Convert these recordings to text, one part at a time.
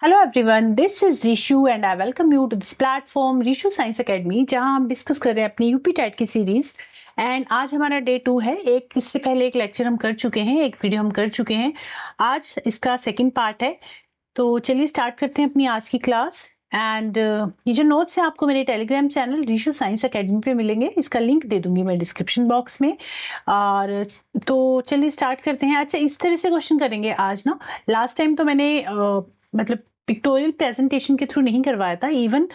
Hello everyone, this is Rishu and I welcome you to this platform Rishu science academy, जहां हम discuss कर रहे हैं अपनी यूपी टेट की सीरीज। एंड आज हमारा डे 2 है। इससे पहले एक लेक्चर हम कर चुके हैं, एक वीडियो हम कर चुके हैं। आज इसका सेकंड पार्ट है। तो चलिए स्टार्ट करते हैं अपनी आज की क्लास। एंड ये जो नोट्स है आपको मेरे Telegram channel Rishu science academy पे मिलेंगे। इसका लिंक दे दूंगी मैं डिस्क्रिप्शन बॉक्स में। और तो चलिए स्टार्ट करते हैं। अच्छा, इस तरह से क्वेश्चन करेंगे आज ना। लास्ट टाइम तो मैंने मतलब पिक्टोरियल प्रेजेंटेशन के थ्रू नहीं करवाया था, इवन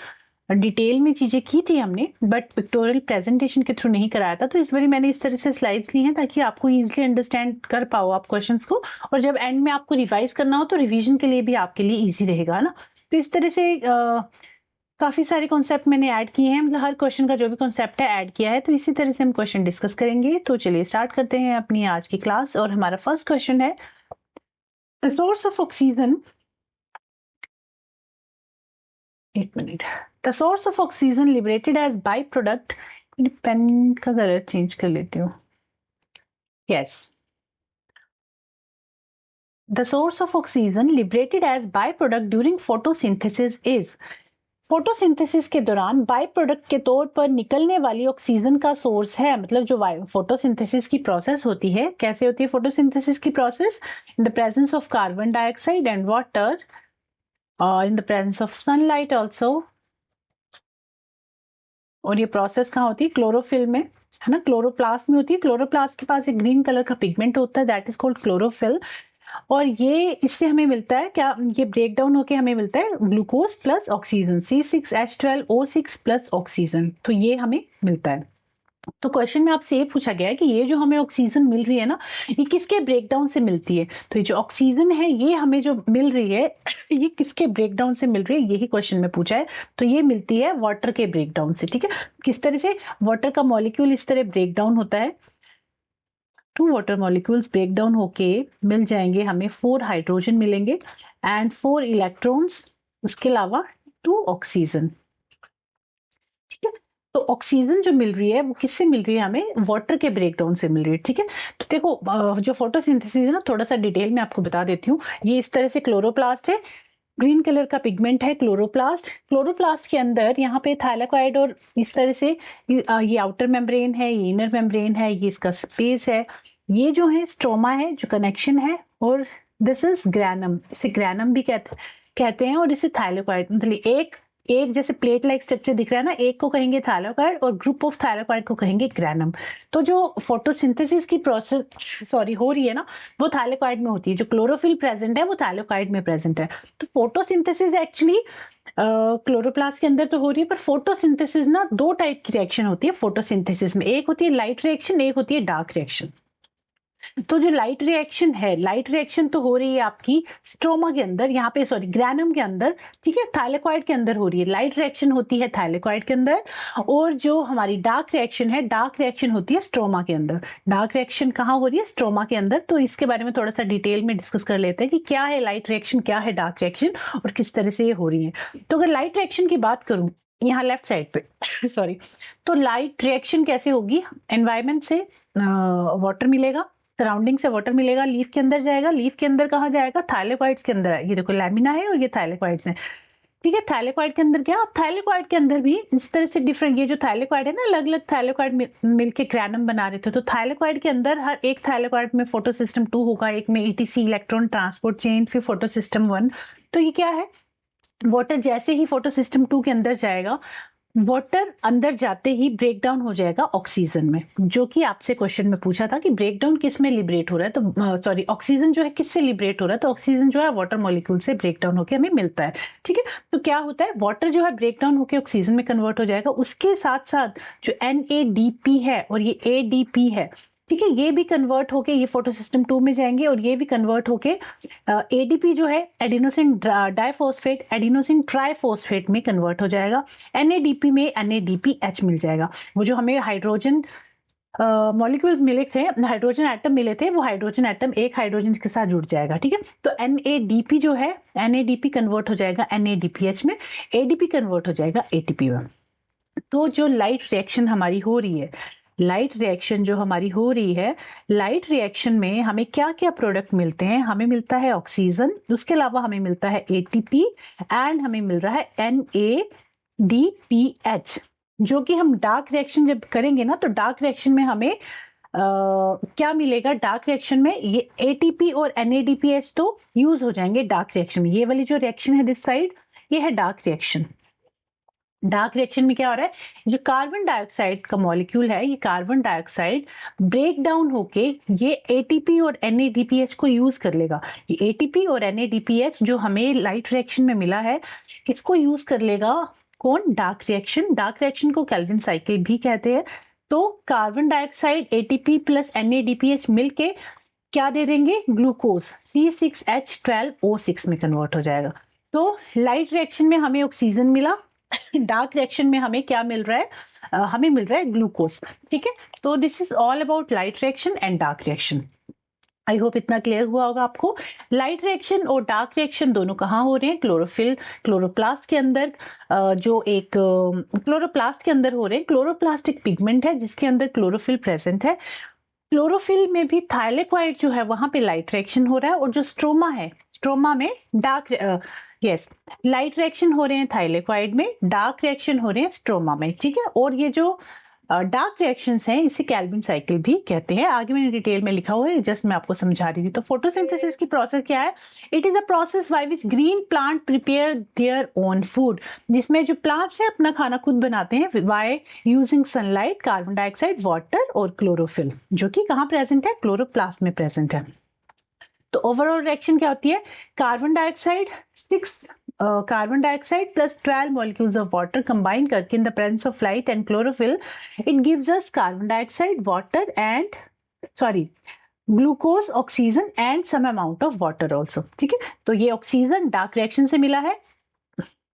डिटेल में चीजें की थी हमने, बट पिक्टोरियल प्रेजेंटेशन के थ्रू नहीं कराया था। तो इस बार मैंने इस तरह से स्लाइड्स ली हैं ताकि आपको इजीली अंडरस्टैंड कर पाओ आप क्वेश्चंस को, और जब एंड में आपको रिवाइज करना हो तो रिवीजन के लिए भी आपके लिए इजी रहेगा ना। तो इस तरह से काफी सारे कॉन्सेप्ट मैंने ऐड किए हैं, मतलब हर क्वेश्चन का जो भी कॉन्सेप्ट है ऐड किया है। तो इसी तरह से हम क्वेश्चन डिस्कस करेंगे। तो चलिए स्टार्ट करते हैं अपनी आज की क्लास। और हमारा फर्स्ट क्वेश्चन है, द सोर्स ऑफ ऑक्सीजन, एक minute, the source of oxygen liberated as by product, pen का कलर चेंज कर लेती हूँ। Yes, the source of oxygen liberated as by product during photosynthesis is, photosynthesis के दौरान by product के तौर पर निकलने वाली ऑक्सीजन का सोर्स है। मतलब जो फोटोसिंथेसिस की प्रोसेस होती है, कैसे होती है फोटोसिंथेसिस की process? In the presence of carbon dioxide and water, in the presence of sunlight also. और ये प्रोसेस कहाँ होती है? क्लोरोफिल में, है ना, क्लोरोप्लास्ट में होती है। क्लोरोप्लास्ट के पास एक ग्रीन कलर का पिगमेंट होता है, दैट इज कॉल्ड क्लोरोफिल। और ये इससे हमें मिलता है क्या? ये ब्रेक डाउन होके हमें मिलता है glucose plus oxygen, C6H12O6 plus oxygen. तो ये हमें मिलता है। तो क्वेश्चन में आपसे ये पूछा गया है कि ये जो हमें ऑक्सीजन मिल रही है ना, ये किसके ब्रेकडाउन से मिलती है? तो ये जो ऑक्सीजन है ये हमें जो मिल रही है ये किसके ब्रेकडाउन से मिल रही है, यही क्वेश्चन में पूछा है। तो ये मिलती है वाटर के ब्रेकडाउन से। ठीक है, किस तरह से? वाटर का मॉलिक्यूल इस तरह ब्रेकडाउन होता है, 2 वाटर मॉलिक्यूल्स ब्रेकडाउन होके मिल जाएंगे हमें, 4 हाइड्रोजन मिलेंगे एंड 4 इलेक्ट्रॉन्स, उसके अलावा 2 ऑक्सीजन। ठीक है, तो ऑक्सीजन जो मिल रही है वो किससे मिल रही है? हमें वाटर के ब्रेकडाउन से मिल रही है। ठीक है, तो देखो जो फोटोसिंथेसिस है ना, थोड़ा सा डिटेल में आपको बता देती हूँ। ये इस तरह से क्लोरोप्लास्ट है, ग्रीन कलर का पिगमेंट है क्लोरोप्लास्ट। क्लोरोप्लास्ट के अंदर यहाँ पे थाइलाकॉइड, और इस तरह से ये आउटर मेम्ब्रेन है, ये इनर मेम्ब्रेन है, ये इसका स्पेस है, ये जो है स्ट्रोमा है जो कनेक्शन है, और दिस इज ग्रैनम, इसे ग्रैनम भी कहते हैं, और इसे थाइलाकॉइड, मतलब एक एक जैसे प्लेट लाइक स्ट्रक्चर दिख रहा है ना, एक को कहेंगे थाइलाकॉइड और ग्रुप ऑफ थाइलाकॉइड को कहेंगे ग्रैनम। तो जो फोटोसिंथेसिस की प्रोसेस हो रही है ना, वो थाइलाकॉइड में होती है। जो क्लोरोफिल प्रेजेंट है वो थाइलाकॉइड में प्रेजेंट है। तो फोटोसिंथेसिस एक्चुअली क्लोरोप्लास्ट के अंदर तो हो रही है, पर फोटोसिंथेसिस ना 2 टाइप की रिएक्शन होती है फोटोसिंथेसिस में। एक होती है लाइट रिएक्शन, एक होती है डार्क रिएक्शन। तो जो लाइट रिएक्शन है, लाइट रिएक्शन तो हो रही है आपकी स्ट्रोमा के अंदर, यहाँ पे सॉरी ग्रैनम के अंदर। ठीक है, थाइलाकॉइड के अंदर हो रही है, लाइट रिएक्शन होती है थाइलाकॉइड के अंदर। और जो हमारी डार्क रिएक्शन है, डार्क रिएक्शन होती है स्ट्रोमा के अंदर। डार्क रिएक्शन कहाँ हो रही है? स्ट्रोमा के अंदर। तो इसके बारे में थोड़ा सा डिटेल में डिस्कस कर लेते हैं कि क्या है लाइट रिएक्शन, क्या है डार्क रिएक्शन, और किस तरह से ये हो रही है। तो अगर लाइट रिएक्शन की बात करूं यहाँ लेफ्ट साइड पे सॉरी, तो लाइट रिएक्शन कैसे होगी? एनवायरमेंट से वाटर मिलेगा, सराउंडिंग से वाटर मिलेगा, लीफ के अंदर जाएगा, लीफ के अंदर कहाँ जाएगा? थाइलाकॉइड्स के अंदर। ये देखो लैमिना है और ये थाइलाकॉइड्स हैं। ठीक है, थाइलाकॉइड के अंदर क्या? थाइलाकॉइड के अंदर भी इस तरह से डिफरेंट, ये जो थाइलाकॉइड है ना, अलग अलग थाइलाकॉइड मिलके ग्रैनम बना रहे थे। तो थाइलाकॉइड के अंदर हर एक थाइलाकॉइड में फोटोसिस्टम 2 होगा, एक में ETC इलेक्ट्रॉन ट्रांसपोर्ट चेन, फिर फोटोसिस्टम 1। तो ये क्या है? वाटर जैसे ही फोटोसिस्टम 2 के अंदर जाएगा, वाटर अंदर जाते ही ब्रेक डाउन हो जाएगा ऑक्सीजन में, जो कि आपसे क्वेश्चन में पूछा था कि ब्रेक डाउन किस में लिबरेट हो रहा है। तो सॉरी, ऑक्सीजन जो है किससे लिबरेट हो रहा है? तो ऑक्सीजन जो है वाटर मॉलिक्यूल से ब्रेक डाउन होकर हमें मिलता है। ठीक है, तो क्या होता है? वाटर जो है ब्रेक डाउन होकर ऑक्सीजन में कन्वर्ट हो जाएगा। उसके साथ साथ जो NADP है और ये ADP है, ठीक है, ये भी कन्वर्ट होके ये फोटोसिस्टम 2 में जाएंगे, और ये भी कन्वर्ट होके ADP जो है एडिनोसिन डाइफॉस्फेट एडिनोसिन ट्राइफॉस्फेट में कन्वर्ट हो जाएगा। NADP में NADPH मिल जाएगा। वो जो हमें हाइड्रोजन मॉलिक्यूल्स मिले थे, हाइड्रोजन एटम मिले थे, वो हाइड्रोजन एटम एक हाइड्रोजन के साथ जुड़ जाएगा। ठीक है, तो NADP जो है, NADP कन्वर्ट हो जाएगा NADPH में, ADP कन्वर्ट हो जाएगा ATP में। तो जो लाइट रिएक्शन हमारी हो रही है, लाइट रिएक्शन जो हमारी हो रही है, लाइट रिएक्शन में हमें क्या क्या प्रोडक्ट मिलते हैं? हमें मिलता है ऑक्सीजन, उसके अलावा हमें मिलता है एटीपी एंड हमें मिल रहा है NADPH, जो कि हम डार्क रिएक्शन जब करेंगे ना, तो डार्क रिएक्शन में हमें क्या मिलेगा? डार्क रिएक्शन में ये एटीपी और NADPH तो यूज हो जाएंगे डार्क रिएक्शन में। ये वाली जो रिएक्शन है दिस साइड, ये है डार्क रिएक्शन। डार्क रिएक्शन में क्या हो रहा है? जो कार्बन डाइऑक्साइड का मॉलिक्यूल है, ये कार्बन डाइऑक्साइड ब्रेक डाउन होके ये एटीपी और NADPH को यूज कर लेगा। ये एटीपी और NADPH जो हमें लाइट रिएक्शन में मिला है, इसको यूज कर लेगा कौन? Dark reaction. डार्क रिएक्शन को केल्विन साइकिल भी कहते हैं। तो carbon dioxide ATP plus NADPH मिलके क्या दे देंगे? ग्लूकोज, C6H12O6 में कन्वर्ट हो जाएगा। तो लाइट रिएक्शन में हमें ऑक्सीजन मिला, डार्क रिएक्शन में हमें क्या मिल रहा है? हमें मिल रहा है ग्लूकोज। ठीक है, तो this is all about light reaction and dark reaction. I hope इतना क्लियर हुआ होगा आपको। लाइट रिएक्शन और डार्क रिएक्शन दोनों कहाँ हो रहे हैं? क्लोरोफिल, क्लोरोप्लास्ट के अंदर। जो एक क्लोरोप्लास्ट के अंदर हो रहे हैं। क्लोरोप्लास्ट एक पिगमेंट है जिसके अंदर क्लोरोफिल प्रेजेंट है। क्लोरोफिल में भी थाइलेक्वाइड जो है वहां पे लाइट रिएक्शन हो रहा है, और जो स्ट्रोमा है, स्ट्रोमा में डार्क लाइट रिएक्शन हो रहे हैं थाइलेक्वाइड में, डार्क रिएक्शन हो रहे हैं स्ट्रोमा में। ठीक है, और ये जो डार्क रिएक्शंस हैं इसे केल्विन साइकिल भी कहते हैं। आगे मैंने डिटेल में लिखा हुआ है, जस्ट मैं आपको समझा रही थी। तो फोटोसिंथेसिस की प्रोसेस क्या है? It is a process by which green plant prepare their own food, जिसमें जो प्लांट्स हैं अपना खाना खुद बनाते हैं by using sunlight, carbon dioxide, water और क्लोरोफिल, जो कि कहाँ प्रेजेंट है? क्लोरोप्लास्ट में प्रेजेंट है। तो ओवरऑल रिएक्शन क्या होती है? Carbon dioxide plus 12 molecules of water combine करके in the presence of light and chlorophyll, it gives us carbon dioxide, water and glucose, oxygen and some amount of water also. ठीक है, तो ये oxygen dark reaction से मिला है,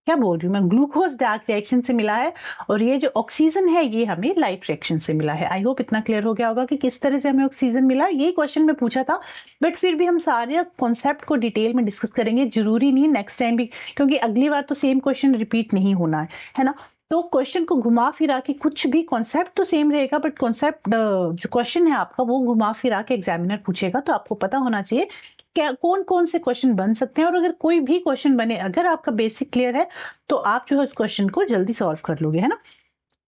क्या बोल रही हूँ मैं, ग्लूकोज डार्क रिएक्शन से मिला है, और ये जो ऑक्सीजन है ये हमें लाइट रिएक्शन से मिला है। आई होप इतना क्लियर हो गया होगा कि किस तरह से हमें ऑक्सीजन मिला। ये क्वेश्चन में पूछा था, बट फिर भी हम सारे कॉन्सेप्ट को डिटेल में डिस्कस करेंगे। जरूरी नहीं नेक्स्ट टाइम भी, क्योंकि अगली बार तो सेम क्वेश्चन रिपीट नहीं होना है ना। तो क्वेश्चन को घुमा फिरा के, कुछ भी कॉन्सेप्ट तो सेम रहेगा, बट कॉन्सेप्ट जो क्वेश्चन है आपका वो घुमा फिरा के एग्जामिनर पूछेगा। तो आपको पता होना चाहिए क्या कौन कौन से क्वेश्चन बन सकते हैं, और अगर कोई भी क्वेश्चन बने, अगर आपका बेसिक क्लियर है तो आप जो है उस क्वेश्चन को जल्दी सॉल्व कर लोगे, है ना।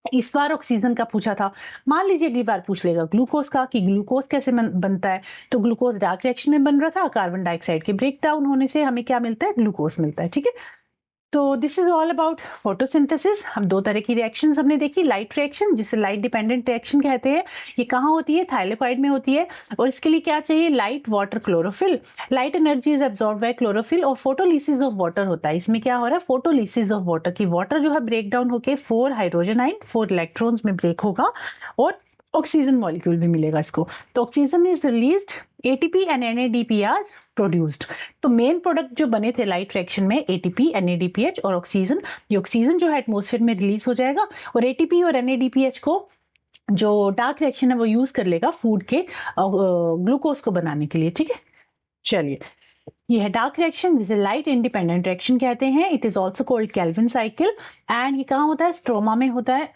इस बार ऑक्सीजन का पूछा था, मान लीजिए अगली बार पूछ लेगा ग्लूकोज का, कि ग्लूकोज कैसे बनता है। तो ग्लूकोज डार्क रिएक्शन में बन रहा था, कार्बन डाइऑक्साइड के ब्रेक डाउन होने से हमें क्या मिलता है? ग्लूकोज मिलता है। ठीक है, तो this is all about photosynthesis. हम दो तरह की रिएक्शंस हमने देखी। लाइट रिएक्शन, जिसे लाइट डिपेंडेंट रिएक्शन कहते हैं, ये कहाँ होती है? थाइलेक्वाइड में होती है, और इसके लिए क्या चाहिए? Light, water, chlorophyll. Light energy is absorb by chlorophyll, और फोटोलिसिस ऑफ वाटर होता है। इसमें क्या हो रहा है? फोटोलिसिस ऑफ वाटर, की वाटर जो है ब्रेक डाउन होकर 4 हाइड्रोजन आयन 4 इलेक्ट्रॉन्स में ब्रेक होगा, और ऑक्सीजन मॉलिक्यूल भी मिलेगा इसको। तो oxygen is released, ATP and NADP are produced. तो मेन प्रोडक्ट जो बने थे लाइट रिएक्शन में, एटीपी, NADPH और ऑक्सीजन। ये ऑक्सीजन जो है एटमॉस्फेयर में रिलीज हो जाएगा, और एटीपी और NADPH को जो डार्क रिएक्शन है वो यूज कर लेगा फूड के ग्लूकोज को बनाने के लिए। ठीक है, चलिए, ये है डार्क रिएक्शन, जिसे लाइट इंडिपेंडेंट रिएक्शन कहते हैं। It is also called Calvin cycle, and ये कहाँ होता है? स्ट्रोमा में होता है।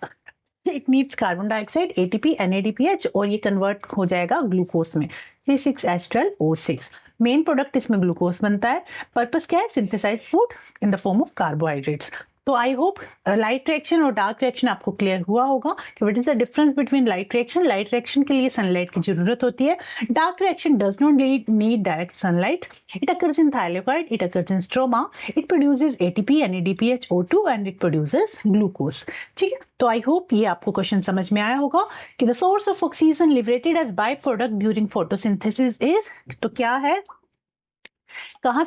It needs carbon dioxide, ATP, NADPH, और ये कन्वर्ट हो जाएगा ग्लूकोज में, C6H12O6। मेन प्रोडक्ट इसमें ग्लूकोज बनता है। पर्पस क्या है? Synthesize food in the form of carbohydrates. तो आई होप लाइट रिएक्शन और डार्क रिएक्शन आपको क्लियर हुआ होगा कि what is the difference between light reaction. Light reaction के लिए सनलाइट की जरूरत होती है। Dark reaction does not need direct sunlight. It occurs in thylakoid, it occurs in stroma, it produces ATP, NADPH, O2 and it produces glucose. ठीक है, तो I hope ये आपको क्वेश्चन समझ में आया होगा कि the source of oxygen liberated as by product during photosynthesis is, तो क्या है? कहां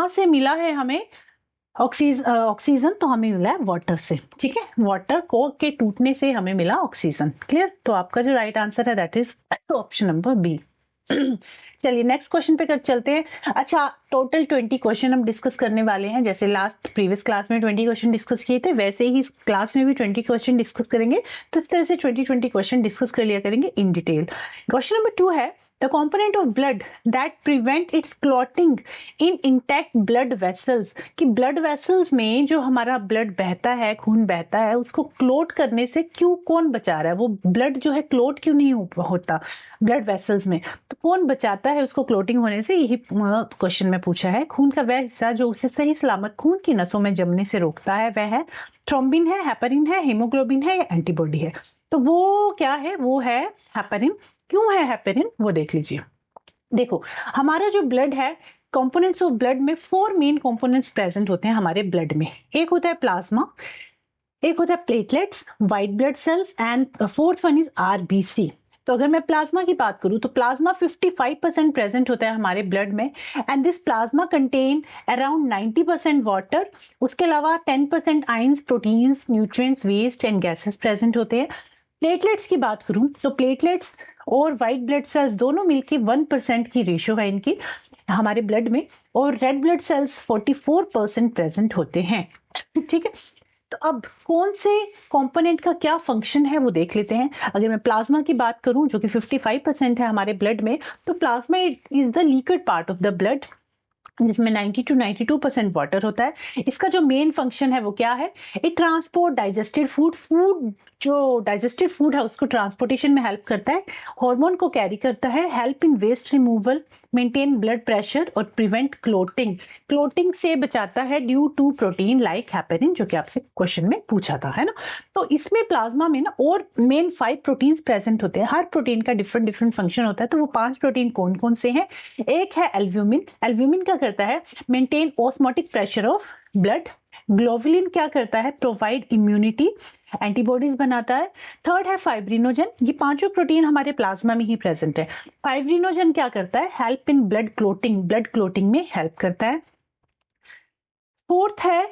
से मिला है हमें ऑक्सीजन? तो हमें मिला है वाटर से। ठीक है, वाटर को के टूटने से हमें मिला ऑक्सीजन। क्लियर? तो आपका जो राइट आंसर है that is option number B. चलिए नेक्स्ट क्वेश्चन पे चलते हैं। अच्छा, टोटल 20 क्वेश्चन हम डिस्कस करने वाले हैं। जैसे लास्ट प्रीवियस क्लास में 20 क्वेश्चन डिस्कस किए थे, वैसे ही इस क्लास में भी 20 क्वेश्चन डिस्कस करेंगे। तो इस तरह से 20 क्वेश्चन डिस्कस कर लिया करेंगे इन डिटेल। क्वेश्चन नंबर 2 है, the component of blood that prevent it's clotting in intact blood vessels, कि ब्लड वेसल्स में जो हमारा ब्लड बहता है, खून बहता है, उसको क्लोट करने से क्यों कौन बचा रहा है? वो ब्लड जो है क्लोट क्यों नहीं होता ब्लड वेसल्स में, तो कौन बचाता है उसको क्लोटिंग होने से? यही क्वेश्चन में पूछा है। खून का वह हिस्सा जो उसे सही सलामत खून की नसों में जमने से रोकता है वह है थ्रोम्बिन है, हेपरिन है, हीमोग्लोबिन है या एंटीबॉडी है? तो वो क्या है? वो है हेपरिन। क्यों है हेपरिन वो देख लीजिए। देखो, हमारा जो ब्लड है, कंपोनेंट्स ऑफ ब्लड में 4 मेन कंपोनेंट्स प्रेजेंट होते हैं हमारे ब्लड में। एक होता है प्लाज्मा, एक होता है platelets, white blood cells and fourth one is RBC. तो अगर मैं प्लाज्मा की बात करूं तो प्लाज्मा 55% प्रेजेंट होता है हमारे ब्लड में and this plasma contain around 90% water. उसके अलावा 10% ions, proteins, nutrients, waste and gases present होते हैं। प्लेटलेट्स की बात करूं तो प्लेटलेट्स और व्हाइट ब्लड सेल्स दोनों मिलकर 1% की रेशियो है इनकी हमारे ब्लड में, और रेड ब्लड सेल्स 44% प्रेजेंट होते हैं। ठीक है, तो अब कौन से कंपोनेंट का क्या फंक्शन है वो देख लेते हैं। अगर मैं प्लाज्मा की बात करूं जो कि 55% है हमारे ब्लड में, तो plasma is the liquid part of the blood जिसमें 90 to 92% वाटर होता है। इसका जो मेन फंक्शन है वो क्या है? इट ट्रांसपोर्ट डाइजेस्टेड फूड, जो डाइजेस्टेड फूड है उसको ट्रांसपोर्टेशन में हेल्प करता है, हार्मोन को कैरी करता है, help in waste removal, maintain blood pressure और प्रिवेंट क्लोटिंग, क्लोटिंग से बचाता है due to protein like heparin, जो कि आपसे क्वेश्चन में पूछा था, है ना। तो इसमें प्लाज्मा में ना और मेन 5 प्रोटीन्स प्रेजेंट होते हैं। हर प्रोटीन का डिफरेंट डिफरेंट फंक्शन होता है। तो वो 5 प्रोटीन कौन कौन से हैं? एक है एल्ब्यूमिन। एल्ब्यूमिन क्या करता है? Maintain osmotic pressure of blood. Globulin क्या करता है? प्रोवाइड इम्यूनिटी, एंटीबॉडीज बनाता है। थर्ड है फाइब्रिनोजन। ये पांचों प्रोटीन हमारे प्लाज्मा में ही प्रेजेंट है। फाइब्रिनोजन क्या करता है? Help in blood clotting, blood clotting में हेल्प करता है। फोर्थ है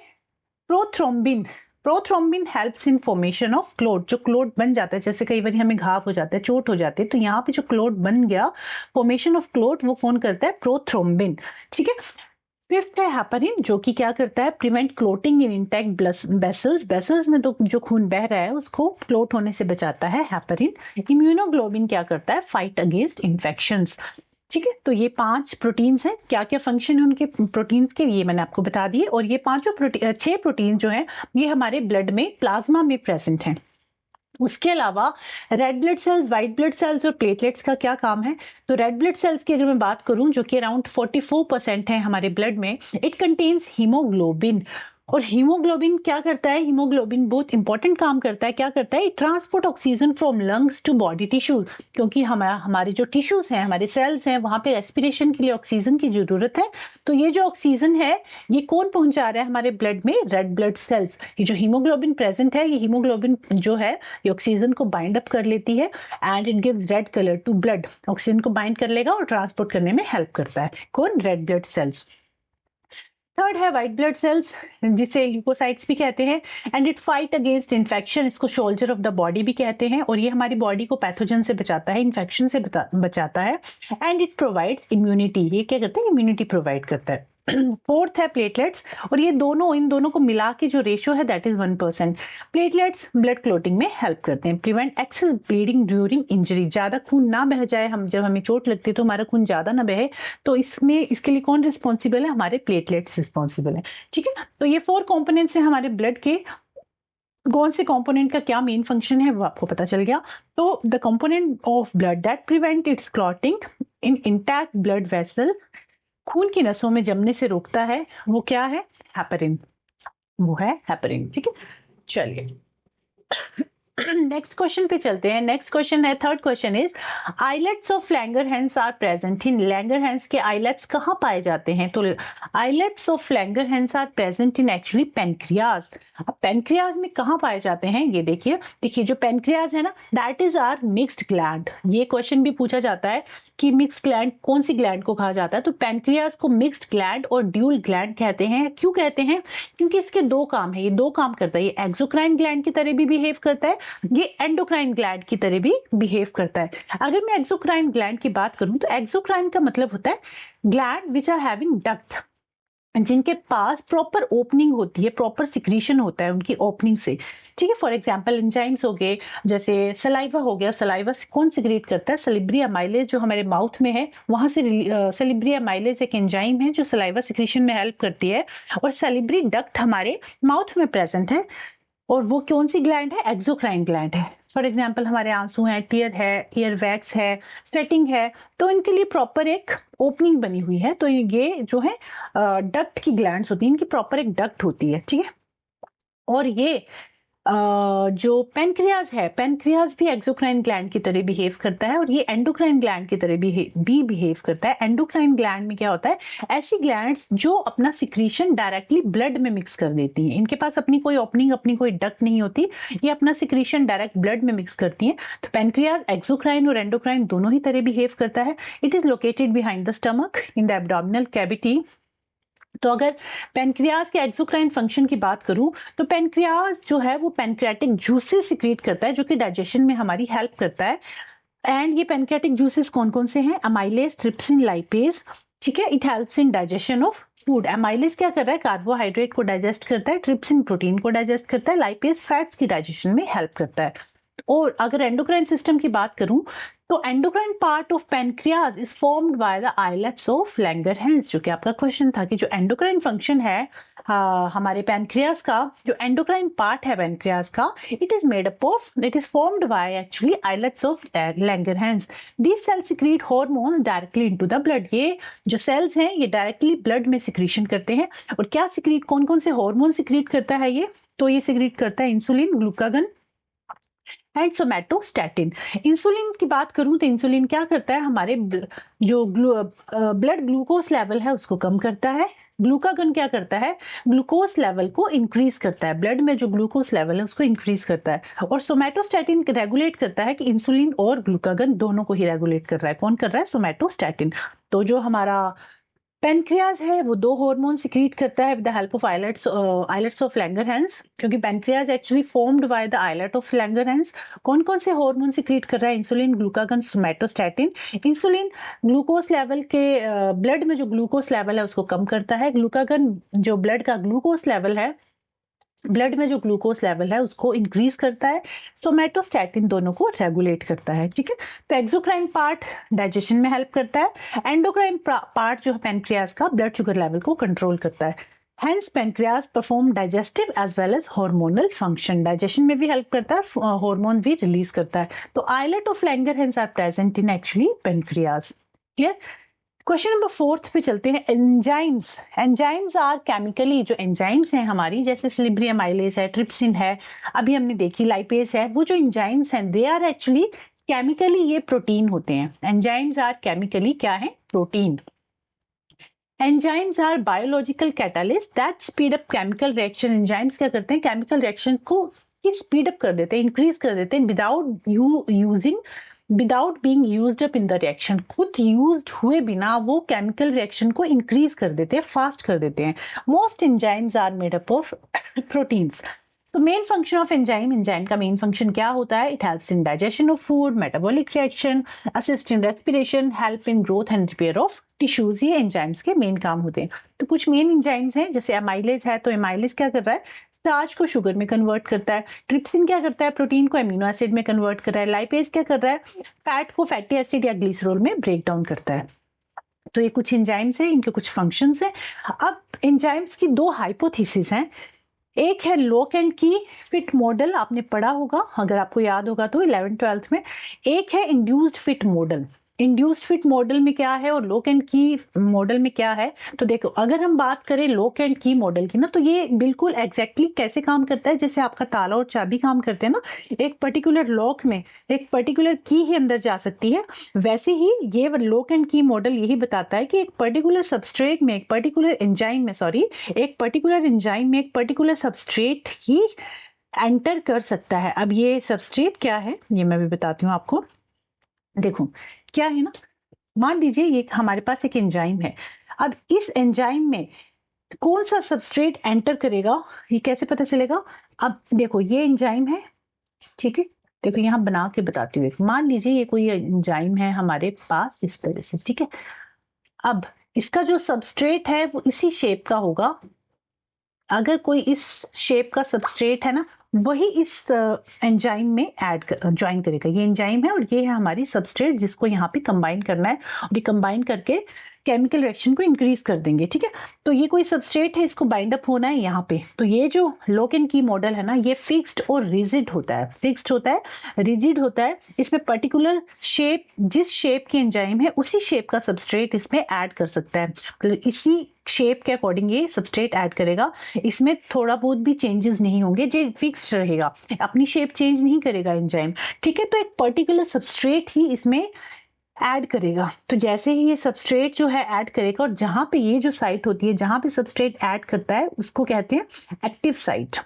prothrombin. Prothrombin helps in formation of clot, जो क्लोट बन जाता है, जैसे कई बार हमें घाव हो जाता है, चोट हो जाती है, तो यहाँ पे जो क्लोट बन गया, फॉर्मेशन ऑफ क्लोट, वो कौन करता है? प्रोथ्रोम्बिन। ठीक है। फिफ्थ है हेपरिन, जो कि क्या करता है? प्रिवेंट क्लोटिंग इन इंटैक्ट वेसल्स, वेसल्स में तो जो खून बह रहा है उसको क्लोट होने से बचाता है हेपरिन। इम्यूनोग्लोबिन क्या करता है? Fight against infections. ठीक है, तो ये 5 प्रोटीन्स हैं। क्या क्या फंक्शन है उनके प्रोटीन्स के, ये मैंने आपको बता दिए। और ये पांचों 6 प्रोटीन जो हैं ये हमारे ब्लड में, प्लाज्मा में प्रेजेंट हैं। उसके अलावा red blood cells, white blood cells और प्लेटलेट्स का क्या काम है? तो रेड ब्लड सेल्स की अगर मैं बात करूं जो कि अराउंड 44% है हमारे ब्लड में, इट कंटेन्स हीमोग्लोबिन। और हीमोग्लोबिन क्या करता है? हीमोग्लोबिन बहुत इंपॉर्टेंट काम करता है। क्या करता है? Transport oxygen from lungs to body tissues, क्योंकि हमारे जो टिश्यूज हैं, हमारे सेल्स हैं, वहां पे रेस्पिरेशन के लिए ऑक्सीजन की जरूरत है। तो ये जो ऑक्सीजन है ये कौन पहुंचा रहा है हमारे ब्लड में? Red blood cells. ये जो हीमोग्लोबिन प्रेजेंट है, ये हीमोग्लोबिन जो है ये ऑक्सीजन को बाइंड अप कर लेती है and it gives red colour to blood. Oxygen को बाइंड कर लेगा और ट्रांसपोर्ट करने में हेल्प करता है। कौन? Red blood cells. थर्ड है व्हाइट ब्लड सेल्स, जिसे ल्यूकोसाइट्स भी कहते हैं, and it fight against infection. इसको शोल्जर ऑफ द बॉडी भी कहते हैं, और ये हमारी बॉडी को पैथोजन से बचाता है, इन्फेक्शन से बचाता है। And it provides immunity. ये क्या करता है? इम्यूनिटी प्रोवाइड करता है। फोर्थ है प्लेटलेट्स, और ये दोनों, इन दोनों को मिला के जो रेशियो है that is 1%। Platelets blood clotting में हेल्प करते हैं, prevent excess bleeding during injury. ज्यादा खून ना बह जाए, हम जब हमें चोट लगती है तो हमारा खून ज्यादा ना बहे, तो इसमें इसके लिए कौन रिस्पॉन्सिबल है? हमारे प्लेटलेट्स रिस्पॉन्सिबल है। ठीक है, तो ये 4 कॉम्पोनेंट्स हैं हमारे ब्लड के। कौन से कंपोनेंट का क्या मेन फंक्शन है वो आपको पता चल गया। तो the component of blood that prevent it's clotting in intact blood vessel, खून की नसों में जमने से रोकता है, वो क्या है? हेपरिन। वो है हेपरिन। ठीक है, चलिए नेक्स्ट क्वेश्चन पे चलते हैं। नेक्स्ट क्वेश्चन है, third question is islets of Langerhans are present in. Langerhans के आइलेट्स कहाँ पाए जाते हैं? तो islets of Langerhans are present in actually pancreas. अब पेनक्रियाज में कहाँ पाए जाते हैं? ये देखिए जो पेनक्रियाज है ना, that is are mixed gland. ये क्वेश्चन भी पूछा जाता है कि मिक्स्ड ग्लैंड कौन सी ग्लैंड को कहा जाता है? तो पेनक्रियाज को मिक्स्ड ग्लैंड और ड्यूल ग्लैंड कहते हैं। क्यों कहते हैं? क्योंकि इसके 2 काम है, ये 2 काम करता है। ये एक्सोक्राइन ग्लैंड की तरह भी बिहेव करता है, ये एंडोक्राइन ग्लैंड की तरह भी बिहेव करता है। अगर मैं एक्सोक्राइन ग्लैंड की बात करूं तो एक्सोक्राइन का मतलब होता है gland which are having duct. जिनके पास प्रॉपर ओपनिंग होती है, प्रॉपर सिक्रीशन होता है उनकी ओपनिंग से, ठीक है। फॉर एग्जांपल एंजाइम्स हो गए, जैसे सलाइवा हो गया, सलाइवा कौन सिक्रीट करता है? सलिब्री अमाइलेज जो हमारे माउथ में है वहां से सलिब्री अमाइलेज एक एंजाइम है जो सलाइवा सिक्रीशन में हेल्प करती है, और सलिब्री डक्ट हमारे माउथ में प्रेजेंट है, और वो कौन सी ग्लैंड है? एक्सोक्राइन ग्लैंड है। फॉर एग्जाम्पल हमारे आंसू हैं, टीयर है, ईयर वैक्स है, स्वेटिंग है, तो इनके लिए प्रॉपर एक ओपनिंग बनी हुई है। तो ये जो है डक्ट की ग्लैंड्स होती है, इनकी प्रॉपर एक डक्ट होती है, ठीक है। और ये जो पेनक्रियाज है, पेनक्रियाज भी एक्सोक्राइन ग्लैंड की तरह बिहेव करता है, और ये एंडोक्राइन ग्लैंड की तरह भी बिहेव करता है। एंडोक्राइन ग्लैंड में क्या होता है? ऐसी ग्लैंड्स जो अपना सिक्रीशन डायरेक्टली ब्लड में मिक्स कर देती हैं, इनके पास अपनी कोई ओपनिंग, अपनी कोई डक्ट नहीं होती, ये अपना सिक्रीशन डायरेक्ट ब्लड में मिक्स करती हैं। तो पेनक्रियाज एक्सोक्राइन और एंडोक्राइन दोनों ही तरह बिहेव करता है। It is located behind the stomach in the abdominal cavity. तो अगर पेनक्रियाज के एक्सोक्राइन फंक्शन की बात करूं तो पेनक्रियाज जो है वो पेनक्रियाटिक जूसेस सिक्रीट करता है जो कि डाइजेशन में हमारी हेल्प करता है। एंड ये पेनक्रियाटिक जूसेस कौन कौन से हैं? अमाइलेज, ट्रिप्सिन, लाइपेज, ठीक है। It helps in digestion of food. Amylase क्या कर रहा है? कार्बोहाइड्रेट को डाइजेस्ट करता है, ट्रिप्सिन प्रोटीन को डाइजेस्ट करता है, लाइपेज फैट्स की डाइजेशन में हेल्प करता है। और अगर एंडोक्राइन सिस्टम की बात करूं तो endocrine part of pancreas is formed by the islets of Langerhans, जो कि आपका क्वेश्चन था कि जो एंडोक्राइन फंक्शन है हमारे पेनक्रियाज का, जो एंडोक्राइन पार्ट है पेनक्रियाज का, it is formed by actually islets of Langerhans. These cells secrete hormone directly into the blood. ये जो सेल्स हैं ये डायरेक्टली ब्लड में सिक्रीशन करते हैं। और क्या सिक्रीट, कौन कौन से हार्मोन सिक्रीट करता है ये? तो ये सिक्रीट करता है insulin, glucagon and somatostatin. Insulin की बात करूं तो इंसुलिन क्या करता है? हमारे जो ब्लड ग्लूकोज लेवल है उसको कम करता है। ग्लूकागन क्या करता है? ग्लूकोज लेवल को इंक्रीज करता है, ब्लड में जो ग्लूकोज लेवल है उसको इंक्रीज करता है। और सोमैटोस्टैटिन रेगुलेट करता है कि इंसुलिन और ग्लूकागन दोनों को ही रेगुलेट कर रहा है। कौन कर रहा है? सोमैटोस्टैटिन। तो जो हमारा पेनक्रियाज है वो दो हार्मोन सिक्रीट करता है with the help of islets of Langerhans, क्योंकि pancreas actually formed by the islet of Langerhans. कौन कौन से हार्मोन सिक्रीट कर रहा है? Insulin, glucagon, somatostatin. Insulin glucose level के ब्लड में जो ग्लूकोज लेवल है उसको कम करता है। ग्लूकागन जो ब्लड का ग्लूकोज लेवल है, ब्लड में जो ग्लूकोज लेवल है उसको इंक्रीज करता है। सोमैटोस्टैटिन दोनों को रेगुलेट करता है, ठीक है। तो एक्सोक्राइन पार्ट डाइजेशन में हेल्प करता है, एंडोक्राइन पार्ट जो है पेनक्रियाज का ब्लड शुगर लेवल को कंट्रोल करता है। Hence pancreas perform digestive as well as hormonal function. Digestion में भी हेल्प करता है, हार्मोन भी रिलीज करता है। तो islet of Langerhans are present in actually pancreas. Clear? Question number 4 पे चलते हैं। एंजाइम्स, एंजाइम्स आर केमिकली, जो एंजाइम्स हैं हमारी, जैसे सलिब्री अमाइलेज है, ट्रिप्सिन है, अभी हमने देखी लाइपेज है, वो जो एंजाइम्स हैं दे आर एक्चुअली केमिकली ये प्रोटीन होते हैं। एंजाइम्स आर केमिकली क्या है? Protein. Enzymes are biological catalyst that speed up chemical reaction. Enzymes क्या करते हैं? केमिकल रिएक्शन को स्पीड अप कर देते हैं, इंक्रीज कर देते हैं without being used up in the reaction. खुद यूज्ड हुए बिना वो केमिकल रिएक्शन को इंक्रीज कर देते हैं, फास्ट कर देते हैं। Most enzymes are made up of proteins. तो main function of enzyme, enzyme का मेन फंक्शन क्या होता है? It helps in digestion of food, metabolic reaction, assist in respiration, help in growth and repair of tissues. ये enzymes के main काम होते हैं। तो कुछ मेन एंजाइम्स हैं, जैसे अमाइलेज है, तो अमाइलेज क्या कर रहा है? स्टार्च को शुगर में कन्वर्ट करता है। ट्रिप्सिन क्या करता है? प्रोटीन को एमिनो एसिड में कन्वर्ट कर रहा है। लाइपेज क्या कर रहा है? फैट को फैटी एसिड या ग्लिसरॉल में ब्रेक डाउन करता है। तो ये कुछ एंजाइम्स हैं, इनके कुछ फंक्शंस हैं। अब एंजाइम्स की दो हाइपोथेसिस हैं। एक है लॉक एंड की फिट मॉडल, आपने पढ़ा होगा अगर आपको याद होगा तो 11th-12th में। एक है induced fit model. Induced fit model में क्या है और लॉक एंड की मॉडल में क्या है? तो देखो, अगर हम बात करें लॉक एंड की मॉडल की ना, तो ये बिल्कुल एग्जैक्टली कैसे काम करता है, जैसे आपका ताला और चाबी काम करते हैं ना, एक पर्टिकुलर लॉक में एक पर्टिकुलर की ही अंदर जा सकती है, वैसे ही ये लॉक एंड की मॉडल यही बताता है कि एक पर्टिकुलर सबस्ट्रेट में, एक पर्टिकुलर एंजाइम में, एक पर्टिकुलर सबस्ट्रेट ही एंटर कर सकता है। अब ये सबस्ट्रेट क्या है ये मैं भी बताती हूँ आपको। देखो क्या है ना, मान लीजिए ये हमारे पास एक एंजाइम है। अब इस एंजाइम में कौन सा सबस्ट्रेट एंटर करेगा ये कैसे पता चलेगा? अब देखो ये एंजाइम है, ठीक है। देखो यहाँ बना के बताती हूँ। मान लीजिए ये कोई एंजाइम है हमारे पास इस तरह से, ठीक है। अब इसका जो सबस्ट्रेट है वो इसी शेप का होगा। अगर कोई इस शेप का सबस्ट्रेट है ना, वही इस एंजाइम में ऐड ज्वाइन करेगा। ये एंजाइम है और ये है हमारी सबस्ट्रेट जिसको यहाँ पे कंबाइन करना है, और ये कंबाइन करके केमिकल रिएक्शन को इंक्रीज कर देंगे। ठीक है, तो ये कोई सबस्ट्रेट है, इसको बाइंड अप होना है यहाँ पे। तो ये जो लॉक एंड की मॉडल है ना, ये फिक्स्ड और रिजिड होता है, फिक्स्ड होता है, रिजिड होता है। इसमें पर्टिकुलर शेप, जिस शेप की एंजाइम है उसी शेप का सबस्ट्रेट इसमें ऐड कर सकता है, तो इसी शेप के अकॉर्डिंग ये सबस्ट्रेट ऐड करेगा। इसमें थोड़ा बहुत भी चेंजेस नहीं होंगे, जो फिक्स रहेगा, अपनी शेप चेंज नहीं करेगा एंजाइम। ठीक है, तो एक पर्टिकुलर सबस्ट्रेट ही इसमें ऐड करेगा। तो जैसे ही ये सबस्ट्रेट जो है ऐड करेगा, और जहां पे ये जो साइट होती है जहां पे सबस्ट्रेट ऐड करता है उसको कहते हैं एक्टिव साइट,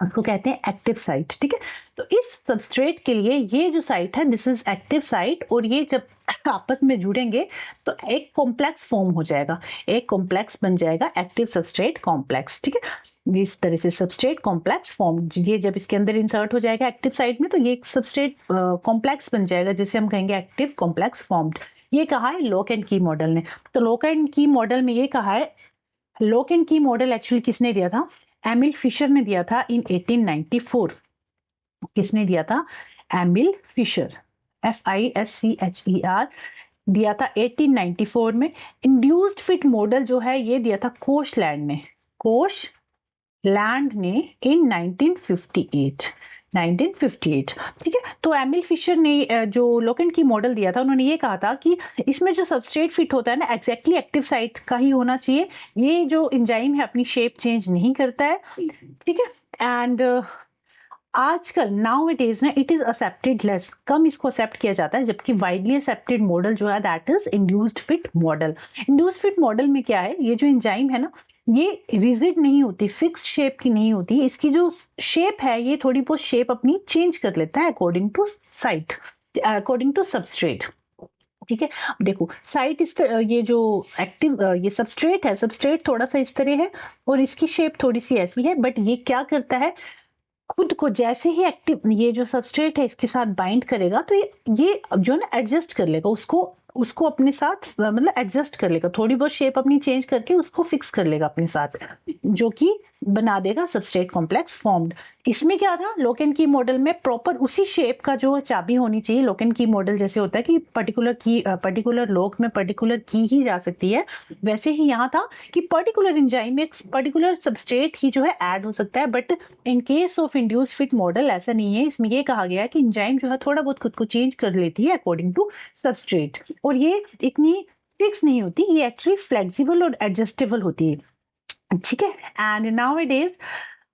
उसको कहते हैं एक्टिव साइट। ठीक है, तो इस सबस्ट्रेट के लिए ये जो साइट है दिस इज एक्टिव साइट, और ये जब आपस में जुड़ेंगे तो एक कॉम्प्लेक्स फॉर्म हो जाएगा, एक कॉम्प्लेक्स बन जाएगा एक्टिव सबस्ट्रेट कॉम्प्लेक्स। ठीक है, इस तरह से सबस्ट्रेट कॉम्प्लेक्स फॉर्म, ये जब इसके अंदर इंसर्ट हो जाएगा एक्टिव साइट में तो ये एक सबस्ट्रेट कॉम्प्लेक्स बन जाएगा, जिसे हम कहेंगे एक्टिव कॉम्प्लेक्स फॉर्म्ड। ये कहा है लॉक एंड की मॉडल ने। तो लॉक एंड की मॉडल में ये कहा है, लॉक एंड की मॉडल एक्चुअली किसने दिया था? एमिल फिशर ने दिया था इन 1894। किसने दिया था? एमिल फिशर, FISCHER, दिया था 1894 में। इंड्यूस्ड फिट मॉडल जो है ये दिया था कोशलैंड ने, कोशलैंड ने इन 1958, 1958। ठीक है, तो एमिल फिशर ने जो लोकेंट की मॉडल दिया था, उन्होंने ये कहा था कि इसमें जो सबस्ट्रेट फिट होता है ना एग्जैक्टली एक्टिव साइट का ही होना चाहिए। ये जो एंजाइम है अपनी शेप चेंज नहीं करता है। ठीक है, एंड आजकल नाउ इट इज ना, इट इज एक्सेप्टेड लेस, कम इसको एक्सेप्ट किया जाता है, जबकि वाइडली एक्सेप्टेड मॉडल जो है that is induced fit model. Induced fit model में क्या है, ये जो एंजाइम है ना ये रिजिड नहीं होती, फिक्स शेप की नहीं होती, इसकी जो शेप है ये थोड़ी बहुत शेप अपनी चेंज कर लेता है according to site, according to substrate. ठीक है, देखो साइट इस तरह, ये जो एक्टिव ये सबस्ट्रेट है, सबस्ट्रेट थोड़ा सा इस तरह है और इसकी शेप थोड़ी सी ऐसी है, बट ये क्या करता है, खुद को जैसे ही एक्टिव ये जो सबस्ट्रेट है इसके साथ बाइंड करेगा तो ये जो ना एडजस्ट कर लेगा, उसको अपने साथ मतलब एडजस्ट कर लेगा, थोड़ी बहुत शेप अपनी चेंज करके उसको फिक्स कर लेगा अपने साथ, जो कि बना देगा सबस्ट्रेट कॉम्प्लेक्स फॉर्म्ड। इसमें क्या था, लॉक एंड की मॉडल में प्रॉपर उसी शेप का जो चाबी होनी चाहिए। लॉक एंड की मॉडल जैसे होता है कि पर्टिकुलर की, पर्टिकुलर लॉक में पर्टिकुलर की ही जा सकती है, वैसे ही यहाँ था कि पर्टिकुलर एंजाइम में पर्टिकुलर सबस्ट्रेट ही जो है ऐड हो सकता है। But in case of induced fit model ऐसा नहीं है, इसमें ये कहा गया है कि एंजाइम जो है थोड़ा बहुत खुद को चेंज कर लेती है अकॉर्डिंग टू सबस्ट्रेट, और ये इतनी फिक्स नहीं होती, ये एक्चुअली फ्लेक्सिबल और एडजस्टेबल होती है। ठीक है, and now it is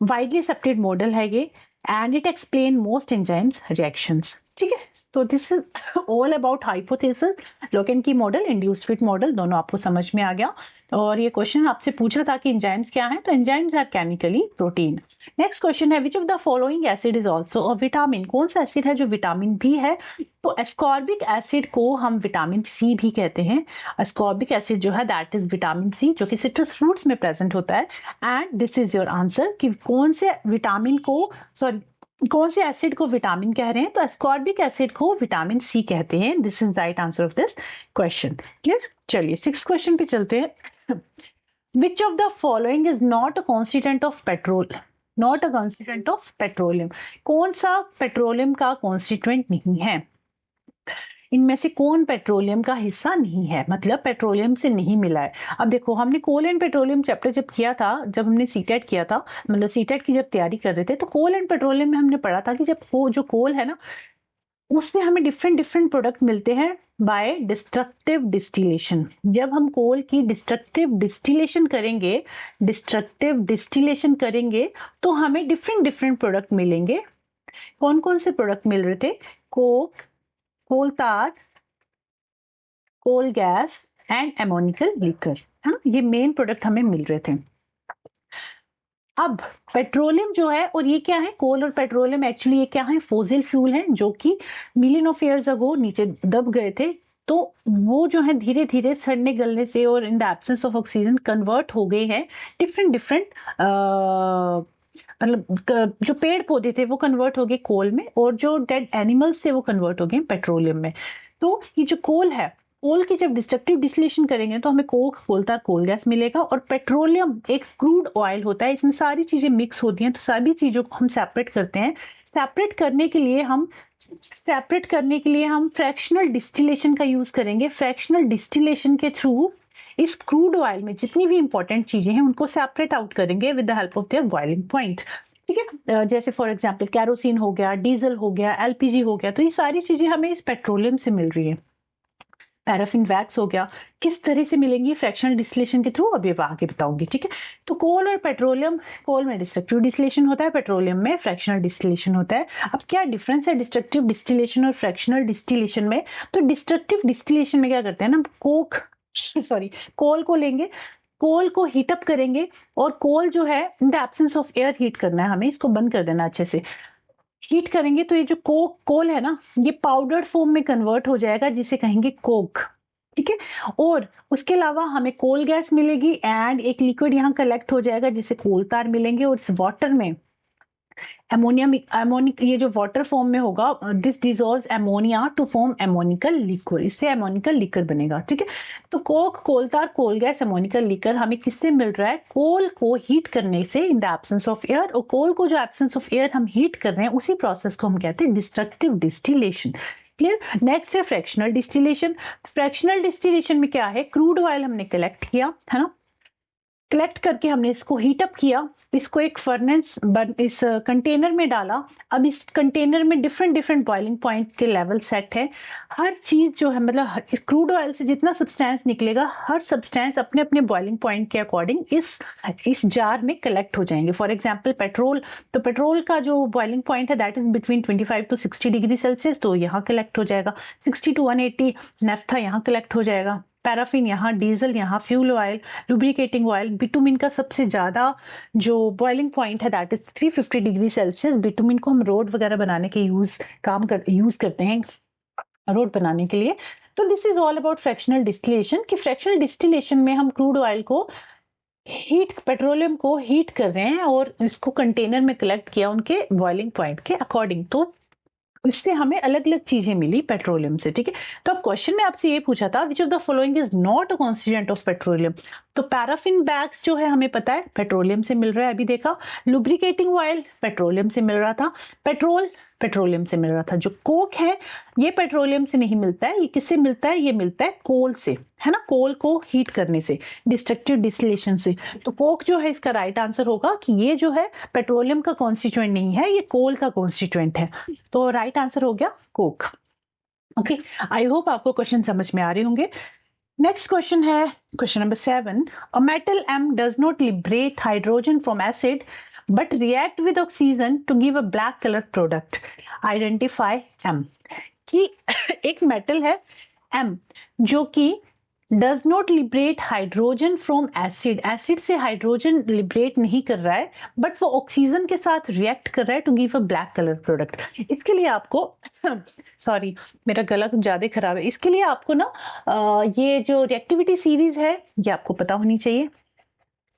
widely accepted model है ये, and it explain most enzymes reactions. ठीक है, तो this is all about hypothesis, lock and की मॉडल, इंड्यूस्ड फिट मॉडल, दोनों आपको समझ में आ गया। और ये क्वेश्चन आपसे पूछा था कि एंजाइम्स क्या हैं, तो enzymes are chemically protein. Next question है, which of the following acid is also a vitamin? कौन सा एसिड है जो विटामिन भी है? तो एस्कॉर्बिक एसिड को हम विटामिन सी भी कहते हैं। एस्कॉर्बिक एसिड जो है दैट इज विटामिन सी, जो कि सिट्रस फ्रूट्स में प्रेजेंट होता है। And this is your answer कि कौन से विटामिन को, सॉरी कौन से एसिड को विटामिन कह रहे हैं, तो एस्कॉर्बिक एसिड को विटामिन सी कहते हैं। This is right answer of this question. Clear, चलिए 6th क्वेश्चन पे चलते हैं। विच of the following is not a constituent of petrol, not a constituent of petroleum? कौन सा पेट्रोलियम का कॉन्स्टिट्यूएंट नहीं है? इनमें से कौन पेट्रोलियम का हिस्सा नहीं है, मतलब पेट्रोलियम से नहीं मिला है? अब देखो हमने कोल एंड पेट्रोलियम चैप्टर जब किया था, जब हमने सीटेट किया था, मतलब सीटेट की जब तैयारी कर रहे थे, तो कोल एंड पेट्रोलियम में हमने पढ़ा था कि जब जो कोल है ना उससे हमें डिफरेंट डिफरेंट प्रोडक्ट मिलते हैं बाय डिस्ट्रक्टिव डिस्टिलेशन। जब हम कोल की डिस्ट्रक्टिव डिस्टिलेशन करेंगे, डिस्ट्रक्टिव डिस्टिलेशन करेंगे तो हमें डिफरेंट डिफरेंट प्रोडक्ट मिलेंगे। कौन कौन से प्रोडक्ट मिल रहे थे? कोक, कोल तार, कोल गैस एंड एमोनिकल लिकर, है ना, ये मेन प्रोडक्ट हमें मिल रहे थे। अब पेट्रोलियम जो है, और ये क्या है, कोल और पेट्रोलियम एक्चुअली ये क्या है, फॉसिल फ्यूल है, जो कि मिलियन ऑफ ईयर्स अगो नीचे दब गए थे। तो वो जो है धीरे धीरे सड़ने गलने से और in the absence of oxygen convert हो गए हैं डिफरेंट डिफरेंट, मतलब जो पेड़ पौधे थे वो कन्वर्ट हो गए कोल में, और जो डेड एनिमल्स थे वो कन्वर्ट हो गए पेट्रोलियम में। तो ये जो कोल है कोल की जब डिस्ट्रक्टिव डिस्टिलेशन करेंगे तो हमें कोक, कोलतार, कोल गैस मिलेगा। और पेट्रोलियम एक क्रूड ऑयल होता है, इसमें सारी चीजें मिक्स होती हैं, तो सभी चीजों को हम सेपरेट करते हैं। सेपरेट करने के लिए हम फ्रैक्शनल डिस्टिलेशन का यूज करेंगे। फ्रैक्शनल डिस्टिलेशन के थ्रू इस क्रूड ऑयल में जितनी भी इंपॉर्टेंट चीजें हैं उनको सेपरेट आउट करेंगे with the help of their boiling point. ठीक है, जैसे फॉर एग्जांपल कैरोसिन हो गया, डीजल हो गया, एलपीजी हो गया, तो ये सारी चीजें हमें इस पेट्रोलियम से मिल रही है। पैराफिन वैक्स हो गया, किस तरह से मिलेंगी फ्रैक्शनल डिस्टिलेशन के थ्रू, अभी आगे बताऊंगी। ठीक है, तो कोल और पेट्रोलियम, कोल में डिस्ट्रक्टिव डिस्टिलेशन होता है, पेट्रोलियम में फ्रैक्शनल डिस्टिलेशन होता है। अब क्या डिफरेंस है डिस्ट्रक्टिव डिस्टिलेशन और फ्रैक्शनल डिस्टिलेशन में? तो डिस्ट्रक्टिव डिस्टिलेशन में क्या करते हैं ना, कोल को लेंगे, कोल को हीट अप करेंगे, और कोल जो है in the absence of air heat करना है हमें, इसको बंद कर देना अच्छे से। हीट करेंगे तो ये जो कोल है ना, ये पाउडर्ड फॉर्म में कन्वर्ट हो जाएगा, जिसे कहेंगे कोक। ठीक है, और उसके अलावा हमें कोल गैस मिलेगी एंड एक लिक्विड यहाँ कलेक्ट हो जाएगा जिसे कोल तार मिलेंगे, और इस वाटर में अमोनिक, ये जो वाटर फॉर्म में होगा, this dissolves ammonia to form ammoniacal liquid, इससे अमोनिकल लिक्विड बनेगा। ठीक है, तो coke, coal tar, coal gas, ammoniacal liquid हमें किससे मिल रहा है? कोल को हीट करने से in the absence of air, और कोल को जो एब्सेंस ऑफ एयर हम हीट कर रहे हैं उसी प्रोसेस को हम कहते हैं डिस्ट्रक्टिव डिस्टिलेशन। क्लियर? नेक्स्ट है फ्रैक्शनल डिस्टिलेशन। फ्रैक्शनल डिस्टिलेशन में क्या है, क्रूड ऑयल हमने कलेक्ट किया है ना, कलेक्ट करके हमने इसको हीट अप किया, इसको एक फर्नेस इस कंटेनर में डाला। अब इस कंटेनर में डिफरेंट डिफरेंट बॉइलिंग पॉइंट के लेवल सेट है। हर चीज जो है, मतलब इस क्रूड ऑयल से जितना सब्सटेंस निकलेगा, हर सब्सटेंस अपने अपने बॉइलिंग पॉइंट के अकॉर्डिंग इस जार में कलेक्ट हो जाएंगे। फॉर एग्जाम्पल पेट्रोल, तो पेट्रोल का जो बॉइलिंग पॉइंट है that is between 25 to 60 degree Celsius, तो यहाँ कलेक्ट हो जाएगा। 60 to 180 नेफ्था यहाँ कलेक्ट हो जाएगा, पैराफिन यहाँ, डीजल यहाँ, fuel oil, lubricating oil, bitumen का सबसे ज्यादा जो बॉइलिंग पॉइंट है that is 350 degree Celsius. Bitumen को हम रोड वगैरह बनाने के यूज करते हैं रोड बनाने के लिए। तो this is all about fractional distillation, कि फ्रैक्शनल डिस्टिलेशन में हम क्रूड ऑयल को पेट्रोलियम को हीट कर रहे हैं और इसको कंटेनर में कलेक्ट किया उनके बॉइलिंग पॉइंट के अकॉर्डिंग, तो इससे हमें अलग अलग चीजें मिली पेट्रोलियम से। ठीक है, तो अब क्वेश्चन में आपसे ये पूछा था विच of the following is not a constituent of petroleum. तो पैराफिन बैग्स जो है हमें पता है पेट्रोलियम से मिल रहा है, अभी देखा। लुब्रिकेटिंग ऑयल पेट्रोलियम से मिल रहा था, पेट्रोल पेट्रोलियम से मिल रहा था। जो कोक है ये पेट्रोलियम से नहीं मिलता है, ये किससे मिलता है? ये मिलता है कोल से, है ना, कोल को हीट करने से, डिस्ट्रक्टिव डिस्टिलेशन से। तो कोक जो है इसका राइट आंसर होगा कि ये जो है पेट्रोलियम का कॉन्स्टिट्यूएंट नहीं है, ये कोल का कॉन्स्टिट्यूएंट है। तो राइट आंसर हो गया कोक। ओके, आई होप आपको क्वेश्चन समझ में आ रहे होंगे। नेक्स्ट क्वेश्चन है question number 7। A metal M does not liberate hydrogen from acid but react with oxygen to give a black color product. Identify M. कि एक मेटल है M जो कि does not liberate hydrogen from acid, acid से hydrogen liberate नहीं कर रहा है, बट वो ऑक्सीजन के साथ रिएक्ट कर रहा है to give a black colour product. इसके लिए आपको सॉरी मेरा गला कुछ ज्यादा खराब है, इसके लिए आपको ना ये जो रिएक्टिविटी सीरीज है ये आपको पता होनी चाहिए।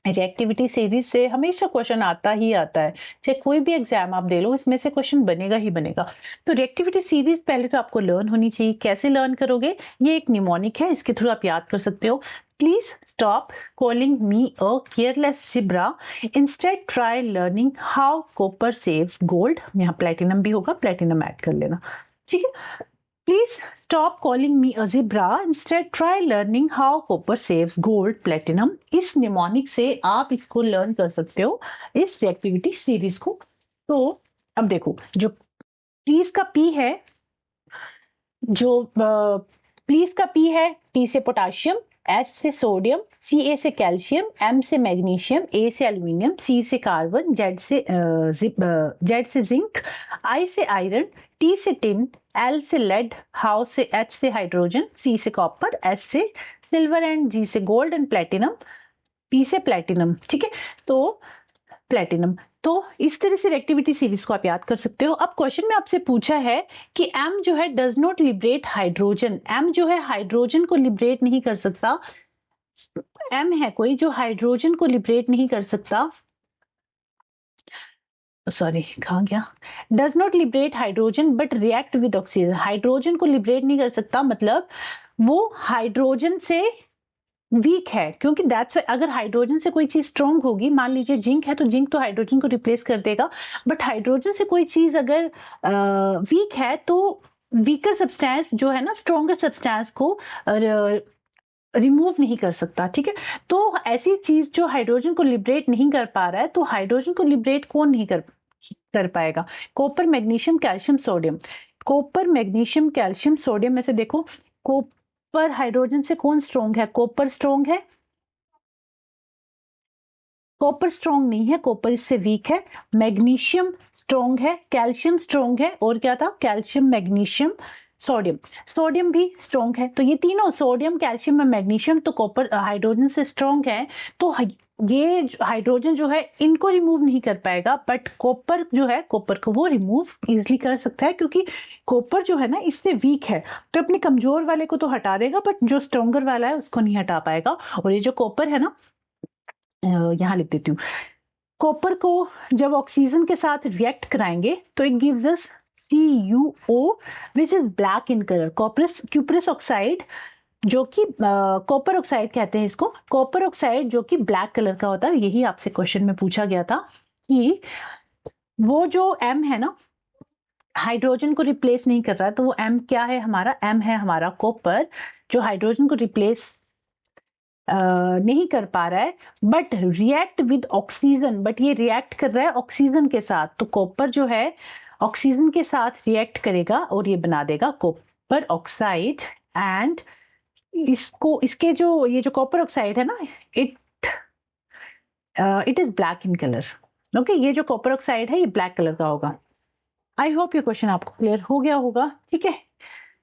रिएक्टिविटी सीरीज से हमेशा क्वेश्चन आता ही आता है, चाहे कोई भी एग्जाम आप दे लो इसमें से क्वेश्चन बनेगा ही बनेगा। तो रिएक्टिविटी सीरीज पहले तो आपको लर्न होनी चाहिए। कैसे लर्न करोगे? ये एक निमोनिक है, इसके थ्रू आप याद कर सकते हो। Please stop calling me a careless zebra, instead try learning how copper saves gold. यहाँ प्लेटिनम भी होगा, प्लेटिनम ऐड कर लेना। ठीक है, Please stop calling me a zebra. Instead, try learning how copper saves gold, platinum. इस mnemonic से आप इसको लर्न कर सकते हो, इस रिएक्टिविटी सीरीज को। तो अब देखो, जो प्लीज का पी है, जो प्लीज का पी है, पी से पोटाशियम, एस से सोडियम, सी ए से कैल्शियम, एम से मैग्नीशियम, ए से एल्यूमिनियम, सी से कार्बन, जेड से जिंक, आई से आयरन, टी से टिन, एल से लेड, हाउ से एच से हाइड्रोजन, सी से कॉपर, एस से सिल्वर एंड जी से गोल्ड एंड प्लेटिनम, पी से प्लेटिनम। ठीक है, तो प्लेटिनम। तो इस तरह से रिएक्टिविटी सीरीज को आप याद कर सकते हो। अब क्वेश्चन में आपसे पूछा है कि M जो है does not liberate hydrogen, M जो है हाइड्रोजन को लिबरेट नहीं कर सकता। M है कोई जो हाइड्रोजन को लिबरेट नहीं कर सकता, सॉरी कहाँ गया, does not liberate hydrogen but react with oxygen. Hydrogen को लिबरेट नहीं कर सकता, मतलब वो हाइड्रोजन से वीक है, क्योंकि दैट्स अगर हाइड्रोजन से कोई चीज स्ट्रॉन्ग होगी, मान लीजिए जिंक है तो जिंक तो हाइड्रोजन को रिप्लेस कर देगा, बट हाइड्रोजन से कोई चीज अगर वीक है तो वीकर सब्सटेंस जो है ना स्ट्रॉन्गर सब्सटेंस को रिमूव नहीं कर सकता, ठीक है। तो ऐसी चीज जो हाइड्रोजन को लिबरेट नहीं कर पा रहा है, तो हाइड्रोजन को लिबरेट कौन नहीं कर पाएगा? Copper, magnesium, calcium, sodium. Copper, magnesium, calcium, sodium में से देखो कॉपर हाइड्रोजन से कौन स्ट्रॉन्ग है? कॉपर स्ट्रॉन्ग है? कॉपर स्ट्रॉन्ग नहीं है, कॉपर इससे वीक है। मैग्नीशियम स्ट्रॉन्ग है, कैल्शियम स्ट्रॉन्ग है, और क्या था? Calcium, magnesium, sodium. सोडियम भी स्ट्रॉन्ग है। तो ये तीनों सोडियम, कैल्शियम और मैग्नीशियम तो कॉपर हाइड्रोजन से स्ट्रॉन्ग है, तो ये हाइड्रोजन जो है इनको रिमूव नहीं कर पाएगा, बट कॉपर जो है, कॉपर को वो रिमूव इजिली कर सकता है, क्योंकि कॉपर जो है ना इससे वीक है, तो अपने कमजोर वाले को तो हटा देगा, बट जो स्ट्रॉन्गर वाला है उसको नहीं हटा पाएगा। और ये जो कॉपर है ना, यहाँ लिख देती हूँ, कॉपर को जब ऑक्सीजन के साथ रिएक्ट कराएंगे तो it gives us CuO which is black in colour. Cuprous oxide जो कि कॉपर ऑक्साइड कहते हैं इसको, कॉपर ऑक्साइड जो कि ब्लैक कलर का होता है। यही आपसे क्वेश्चन में पूछा गया था कि वो जो M है ना, हाइड्रोजन को रिप्लेस नहीं कर रहा है, तो वो M क्या है हमारा? M है हमारा कॉपर, जो हाइड्रोजन को रिप्लेस नहीं कर पा रहा है, but react with oxygen, but ये रिएक्ट कर रहा है ऑक्सीजन के साथ। तो कॉपर जो है ऑक्सीजन के साथ रिएक्ट करेगा और ये बना देगा कॉपर ऑक्साइड। एंड इसके जो ये जो कॉपर ऑक्साइड है ना, it is black in colour. Okay, ये जो कॉपर ऑक्साइड है ये ब्लैक कलर का होगा। आई होप ये क्वेश्चन आपको क्लियर हो गया होगा, ठीक है।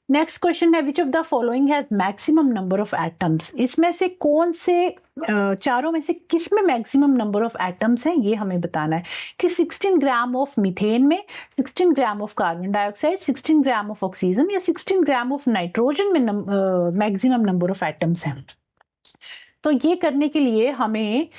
नेक्स्ट क्वेश्चन है, which of the following has maximum number of atoms? इसमें से कौन से चारों में से किस में मैक्सिमम नंबर ऑफ एटम्स हैं, ये हमें बताना है। कि 16 ग्राम ऑफ मीथेन में, 16 gram of carbon dioxide, 16 gram of oxygen या 16 ग्राम ऑफ नाइट्रोजन में मैक्सिमम नंबर ऑफ एटम्स हैं। तो ये करने के लिए हमें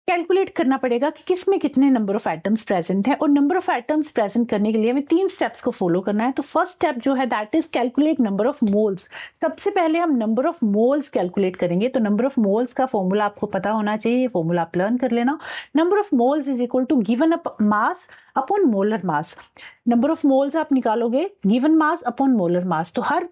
कैलकुलेट करना पड़ेगा कि किस में कितने नंबर ऑफ एटम्स प्रेजेंट है, और नंबर ऑफ एटम्स प्रेजेंट करने के लिए हमें 3 स्टेप्स को फॉलो करना है। तो फर्स्ट स्टेप जो है that is calculate number of moles. सबसे पहले हम नंबर ऑफ मोल्स कैलकुलेट करेंगे। तो नंबर ऑफ मोल्स का फॉर्मूला आपको पता होना चाहिए, ये फॉर्मूला आप लर्न कर लेना। Number of moles is equal to given up mass upon molar mass. Number of moles आप निकालोगे given mass upon molar mass, तो हर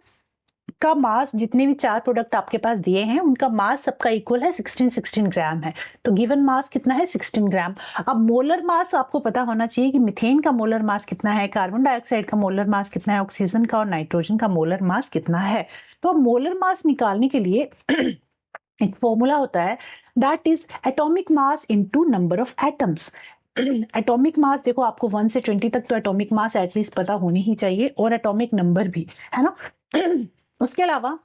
का मास, जितने भी 4 प्रोडक्ट आपके पास दिए हैं उनका मास सबका इक्वल है 16 ग्राम है। तो गिवन मास कितना है? 16 ग्राम। अब मोलर मास आपको पता होना चाहिए कि मीथेन का मोलर मास कितना है, कार्बन डाइऑक्साइड का मोलर मास कितना है, ऑक्सीजन का और नाइट्रोजन का मोलर मास कितना है। तो मोलर मास निकालने के लिए एक फॉर्मूला होता है that is atomic mass into number of atoms. Atomic mass देखो, आपको 1 से 20 तक तो एटॉमिक मास एटलीस्ट पता होनी ही चाहिए, और एटॉमिक नंबर भी, है ना। उसके अलावा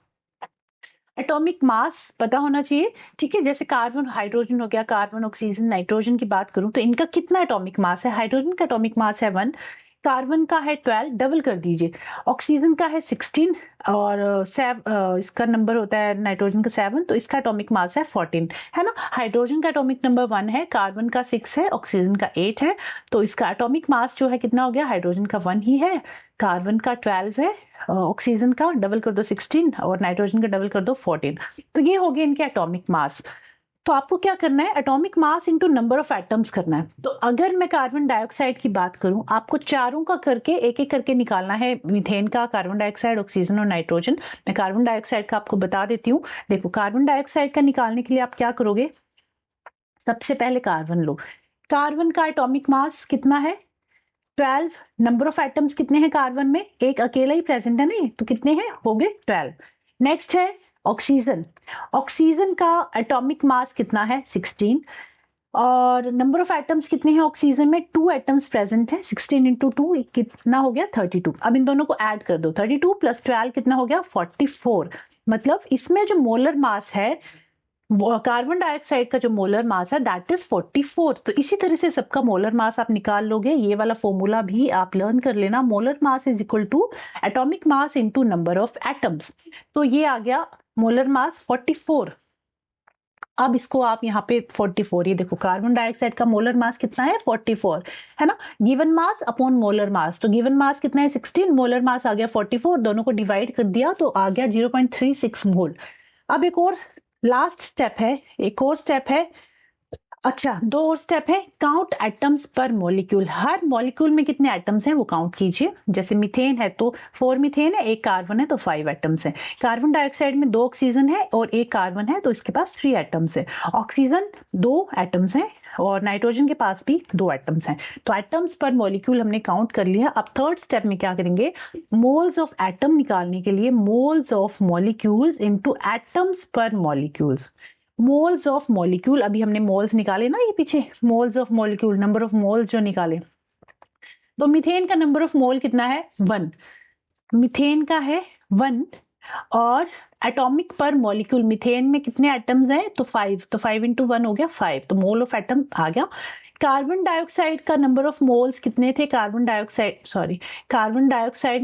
एटॉमिक मास पता होना चाहिए, ठीक है। जैसे कार्बन, हाइड्रोजन हो गया, कार्बन, ऑक्सीजन, नाइट्रोजन की बात करूं तो इनका कितना एटॉमिक मास है? हाइड्रोजन का एटॉमिक मास है 1, कार्बन का है 12, डबल कर दीजिए, ऑक्सीजन का है 16, और इसका नंबर होता है नाइट्रोजन का 7, तो इसका एटॉमिक मास है 14, है ना। हाइड्रोजन का एटॉमिक नंबर 1 है, कार्बन का 6 है, ऑक्सीजन का 8 है, तो इसका एटॉमिक मास जो है कितना हो गया? हाइड्रोजन का 1 ही है, कार्बन का 12 है, ऑक्सीजन का डबल कर दो 16, और नाइट्रोजन का डबल कर दो 14। तो ये हो गए इनके एटॉमिक मास। तो आपको क्या करना है? Atomic mass into number of atoms करना है। तो अगर मैं कार्बन डाइऑक्साइड की बात करूं, आपको चारों का करके एक एक करके निकालना है, मीथेन का, कार्बन डाइऑक्साइड, ऑक्सीजन और नाइट्रोजन। मैं कार्बन डाइऑक्साइड का आपको बता देती हूँ। देखो, कार्बन डाइऑक्साइड का निकालने के लिए आप क्या करोगे? सबसे पहले कार्बन लो। कार्बन का एटॉमिक मास कितना है? 12। नंबर ऑफ एटम्स कितने हैं कार्बन में? एक अकेला ही प्रेजेंट है ना, तो कितने हैं? हो गए 12। नेक्स्ट है ऑक्सीजन। ऑक्सीजन का एटॉमिक मास कितना है? 16। और नंबर ऑफ एटम्स कितने हैं ऑक्सीजन में? 2 एटम्स प्रेजेंट है, 16 इंटू 2 कितना हो गया? 32। अब इन दोनों को ऐड कर दो, 32 प्लस 12 कितना हो गया? 44। मतलब इसमें जो मोलर मास है, कार्बन डाइऑक्साइड का जो मोलर मास है दैट इज 44। तो इसी तरह से सबका मोलर मास आप निकाल लोगे। ये वाला फॉर्मूला भी आप लर्न कर लेना, molar mass is equal to atomic mass into number of atoms. तो ये आ गया मोलर मास 44। अब इसको आप यहाँ पे 44, ये देखो कार्बन डाइऑक्साइड का मोलर मास कितना है 44, है ना, given mass upon molar mass, तो गिवन मास कितना है 16, मोलर मास आ गया 44, दोनों को डिवाइड कर दिया तो आ गया 0.36 मोल। अब एक और लास्ट स्टेप है, एक और स्टेप है, अच्छा 2 और स्टेप है, काउंट एटम्स पर मॉलिक्यूल, हर मॉलिक्यूल में कितने एटम्स हैं वो काउंट कीजिए। जैसे मीथेन है तो 4 मीथेन है, 1 कार्बन है तो 5 एटम्स हैं। कार्बन डाइऑक्साइड में 2 ऑक्सीजन है और 1 कार्बन है तो इसके पास 3 एटम्स है। ऑक्सीजन 2 एटम्स हैं और नाइट्रोजन के पास भी 2 एटम्स हैं। तो एटम्स पर मॉलिक्यूल हमने काउंट कर लिया। अब थर्ड स्टेप में क्या करेंगे, मोल्स ऑफ एटम निकालने के लिए moles of molecules into atoms पर मॉलिक्यूल्स, मोल्स ऑफ मॉलिक्यूल, अभी हमने मोल्स निकाले ना, ये पीछे moles of molecule, number of moles जो निकाले, तो मीथेन का नंबर ऑफ मोल कितना है 1, मीथेन का है 1, और एटॉमिक पर मॉलिक्यूल मीथेन में कितने एटम्स हैं तो 5, तो 5 इंटू 1 हो गया 5, तो मोल ऑफ एटम आ गया। कार्बन डाइऑक्साइड का नंबर ऑफ मोल्स कितने थे, कार्बन डाइऑक्साइड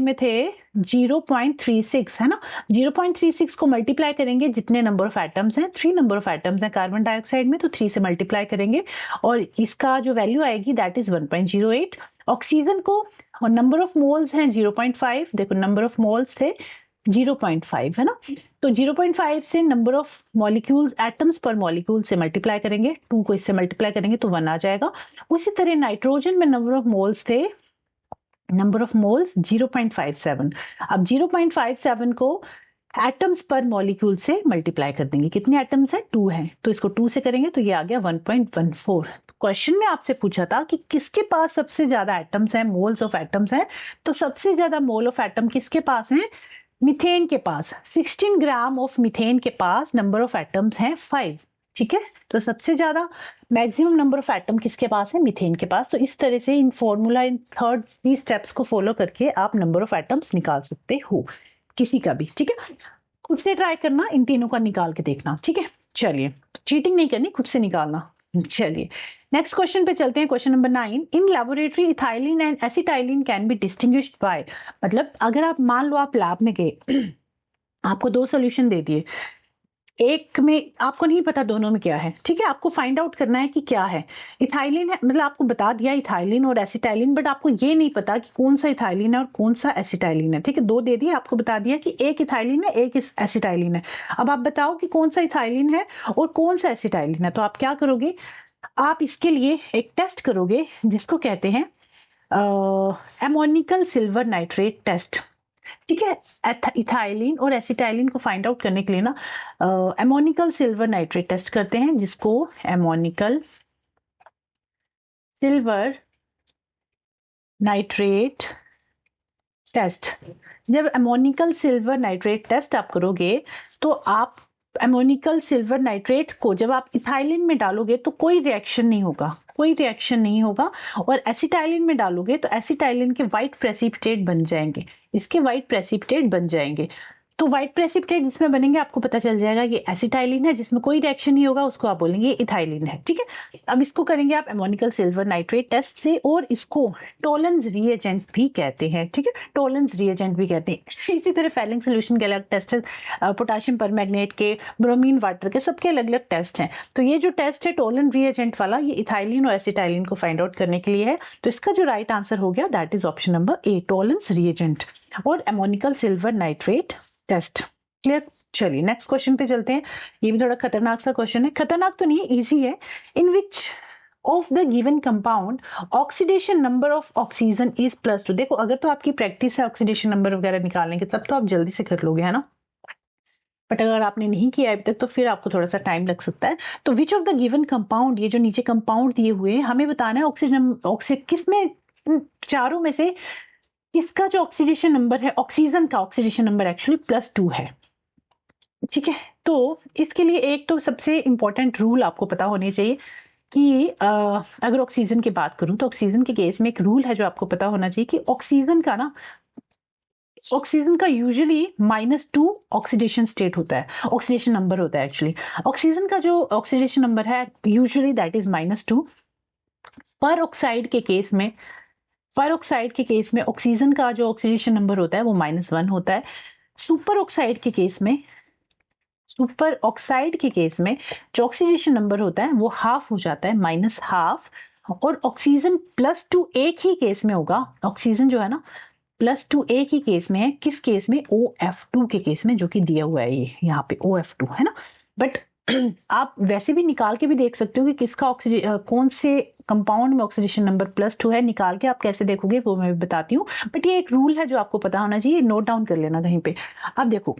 में थे 0.36, है ना, 0.36 को मल्टीप्लाई करेंगे जितने नंबर ऑफ एटम्स हैं, 3 नंबर ऑफ एटम्स हैं कार्बन डाइऑक्साइड में, तो 3 से मल्टीप्लाई करेंगे और इसका जो वैल्यू आएगी दैट इज 1.08। ऑक्सीजन को और नंबर ऑफ मोल्स हैं 0.5, देखो नंबर ऑफ मोल्स थे 0.5, है ना, तो 0.5 से नंबर ऑफ मॉलिक्यूल्स एटम्स पर मॉलिक्यूल से मल्टीप्लाई करेंगे, 2 को इससे मल्टीप्लाई करेंगे तो 1 आ जाएगा। उसी तरह नाइट्रोजन में नंबर ऑफ मोल्स थे, नंबर ऑफ मोल्स 0.57, अब 0.57 को एटम्स पर मॉलिक्यूल से मल्टीप्लाई कर देंगे, कितने एटम्स हैं 2 हैं, तो इसको 2 से करेंगे तो ये आ गया 1.14। क्वेश्चन में आपसे पूछा था कि किसके पास सबसे ज्यादा एटम्स हैं, मोल्स ऑफ एटम्स हैं, तो सबसे ज्यादा मोल ऑफ एटम किसके पास हैं, मीथेन के पास, 16 ग्राम ऑफ मीथेन के पास नंबर ऑफ एटम्स हैं 5, ठीक है, तो सबसे ज्यादा मैक्सिमम नंबर ऑफ एटम किसके पास है, मीथेन के पास। तो इस तरह से इन फॉर्मूला, इन थर्ड 3 स्टेप्स को फॉलो करके आप नंबर ऑफ एटम्स निकाल सकते हो किसी का भी, ठीक है, खुद से ट्राई करना, इन तीनों का निकाल के देखना, ठीक है, चलिए चीटिंग नहीं करनी, खुद से निकालना। चलिए नेक्स्ट क्वेश्चन पे चलते हैं, question number 9, in laboratory ethylene and acetylene can be distinguished by, मतलब अगर आप मान लो आप लैब में गए, आपको 2 सॉल्यूशन दे दिए, एक में आपको नहीं पता दोनों में क्या है, ठीक है, आपको फाइंड आउट करना है कि क्या है, इथाइलिन है, मतलब आपको बता दिया इथाइलिन और एसिटाइलिन, बट आपको ये नहीं पता कि कौन सा इथाइलिन है और कौन सा एसिटाइलिन है, ठीक है, 2 दे दिए, आपको बता दिया कि एक इथाइलिन है एक एसिटाइलिन है, अब आप बताओ कि कौन सा इथाइलिन है और कौन सा एसिटाइलिन है। तो आप क्या करोगे, आप इसके लिए एक टेस्ट करोगे जिसको कहते हैं एमोनिकल सिल्वर नाइट्रेट टेस्ट, ठीक है, इथाइलिन और एसिटाइलिन को फाइंड आउट करने के लिए ना एमोनिकल सिल्वर नाइट्रेट टेस्ट करते हैं, जिसको एमोनिकल सिल्वर नाइट्रेट टेस्ट, जब एमोनिकल सिल्वर नाइट्रेट टेस्ट आप करोगे तो आप एमोनिकल सिल्वर नाइट्रेट को जब आप इथाइलिन में डालोगे तो कोई रिएक्शन नहीं होगा, कोई रिएक्शन नहीं होगा, और एसिटाइलिन में डालोगे तो एसिटाइलिन के व्हाइट प्रेसिपिटेट बन जाएंगे, इसके व्हाइट प्रेसिपिटेट बन जाएंगे, तो व्हाइट प्रेसिपिटेट जिसमें बनेंगे आपको पता चल जाएगा ये एसिटाइलिन है, जिसमें कोई रिएक्शन नहीं होगा उसको आप बोलेंगे इथाइलिन है, ठीक है। अब इसको करेंगे आप एमोनिकल सिल्वर नाइट्रेट टेस्ट से, और इसको टोलेंस रिएजेंट भी कहते हैं, ठीक है, टोलेंस रिएजेंट भी कहते हैं। इसी तरह फेलिंग सोल्यूशन के अलग टेस्ट है, पोटाशियम परमैंगनेट के, ब्रोमीन वाटर के, सबके अलग अलग टेस्ट हैं, तो ये जो टेस्ट है टोलन रिएजेंट वाला, ये इथाइलिन और एसिटाइलिन को फाइंड आउट करने के लिए है, तो इसका जो राइट आंसर हो गया that is option number A, Tollens reagent और ammoniacal silver nitrate test, clear. चलिए नेक्स्ट क्वेश्चन पे चलते हैं, ये भी थोड़ा खतरनाक सा क्वेश्चन है, खतरनाक तो नहीं है, इजी है, in which of the given compound oxidation number of oxygen is +2, देखो अगर तो आपकी प्रैक्टिस है ऑक्सीडेशन नंबर वगैरह निकालने की तब तो आप जल्दी से कर लोगे, है ना, बट अगर आपने नहीं किया अभी तक तो फिर आपको थोड़ा सा टाइम लग सकता है। तो विच ऑफ द गिवन कंपाउंड, ये जो नीचे कंपाउंड दिए हुए हैं हमें बताना है ऑक्सीजन किसमें, चारों में से इसका जो ऑक्सीडेशन नंबर है, ऑक्सीजन का ऑक्सीडेशन नंबर एक्चुअली +2 है, ठीक है। तो इसके लिए एक तो सबसे इंपॉर्टेंट रूल आपको पता होने चाहिए कि अगर ऑक्सीजन की बात करूं तो ऑक्सीजन के केस में एक रूल है जो आपको पता होना चाहिए कि ऑक्सीजन का यूजुअली -2 ऑक्सीडेशन स्टेट होता है, ऑक्सीडेशन नंबर होता है एक्चुअली, ऑक्सीजन का जो ऑक्सीडेशन नंबर है यूजुअली दैट इज -2। पर ऑक्साइड के केस में ऑक्सीजन का जो ऑक्सीडेशन नंबर होता है वो -1 होता है। सुपर ऑक्साइड के केस में सुपर ऑक्साइड के केस में जो ऑक्सीडेशन नंबर होता है वो हाफ हो जाता है, -12, और ऑक्सीजन +2 एक ही केस में होगा, ऑक्सीजन जो है ना +2 एक ही केस में है, किस केस में? OF2 के केस में, जो कि दिया हुआ है ये यहाँ पे OF2 है ना। बट आप वैसे भी निकाल के भी देख सकते हो कि किसका कौन से कंपाउंड में ऑक्सीडेशन नंबर +2 है, निकाल के आप कैसे देखोगे वो मैं बताती हूँ। बट ये एक रूल है जो आपको पता होना चाहिए, नोट डाउन कर लेना कहीं पे। अब देखो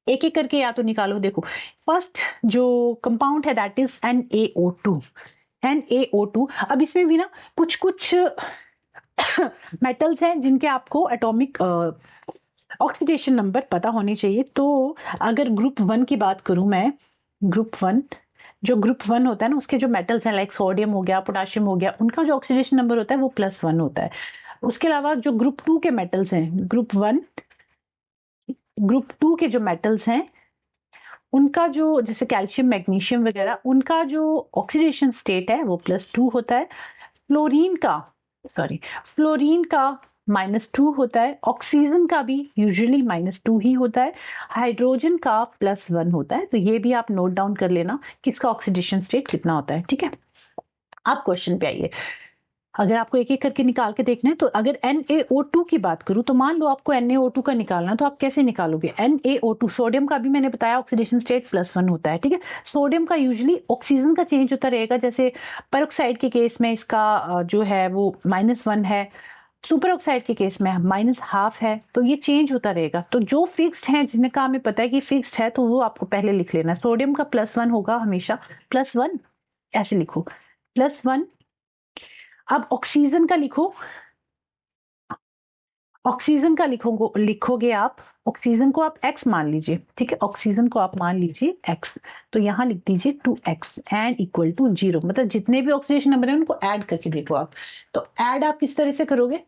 एक एक करके या तो निकालो। देखो फर्स्ट जो कंपाउंड है दैट इज NaO2। NaO2, अब इसमें भी ना कुछ कुछ मेटल्स हैं जिनके आपको एटॉमिक ऑक्सीडेशन नंबर पता होने चाहिए। तो अगर ग्रुप 1 की बात करूं मैं, ग्रुप 1, जो ग्रुप 1 होता है ना उसके जो मेटल्स हैं लाइक सोडियम हो गया, पोटाशियम हो गया, उनका जो ऑक्सीडेशन नंबर होता है वो +1 होता है। उसके अलावा जो ग्रुप 2 के मेटल्स हैं, ग्रुप 2 के जो मेटल्स हैं उनका जो जैसे कैल्शियम, मैग्नीशियम वगैरह, उनका जो ऑक्सीडेशन स्टेट है वो +2 होता है। फ्लोरीन का फ्लोरीन का -2 होता है। ऑक्सीजन का भी यूजुअली -2 ही होता है। हाइड्रोजन का +1 होता है। तो ये भी आप नोट डाउन कर लेना किसका ऑक्सीडेशन स्टेट कितना होता है, ठीक है। आप क्वेश्चन पे आइए। अगर आपको एक एक करके निकाल के देखना है तो अगर NaO2 की बात करूं तो मान लो आपको NaO2 का निकालना, तो आप कैसे निकालोगे? NaO2, सोडियम का भी मैंने बताया ऑक्सीडेशन स्टेट +1 होता है, ठीक है। सोडियम का यूजुअली ऑक्सीजन का चेंज होता रहेगा, जैसे पेरोक्साइड के केस में इसका जो है वो -1 है, सुपर ऑक्साइड के केस में -12 है, तो ये चेंज होता रहेगा। तो जो फिक्स्ड है, जिनका हमें पता है कि फिक्स्ड है, तो वो आपको पहले लिख लेना। सोडियम का +1 होगा हमेशा, +1 ऐसे लिखो, +1। अब ऑक्सीजन का लिखो, ऑक्सीजन का लिखोगे आप, ऑक्सीजन को आप x मान लीजिए, ठीक है, ऑक्सीजन को आप मान लीजिए x। तो यहां लिख दीजिए 2x एंड इक्वल टू 0, मतलब जितने भी ऑक्सीडेशन नंबर है उनको ऐड करके देखो आप। तो ऐड आप किस तरह से करोगे?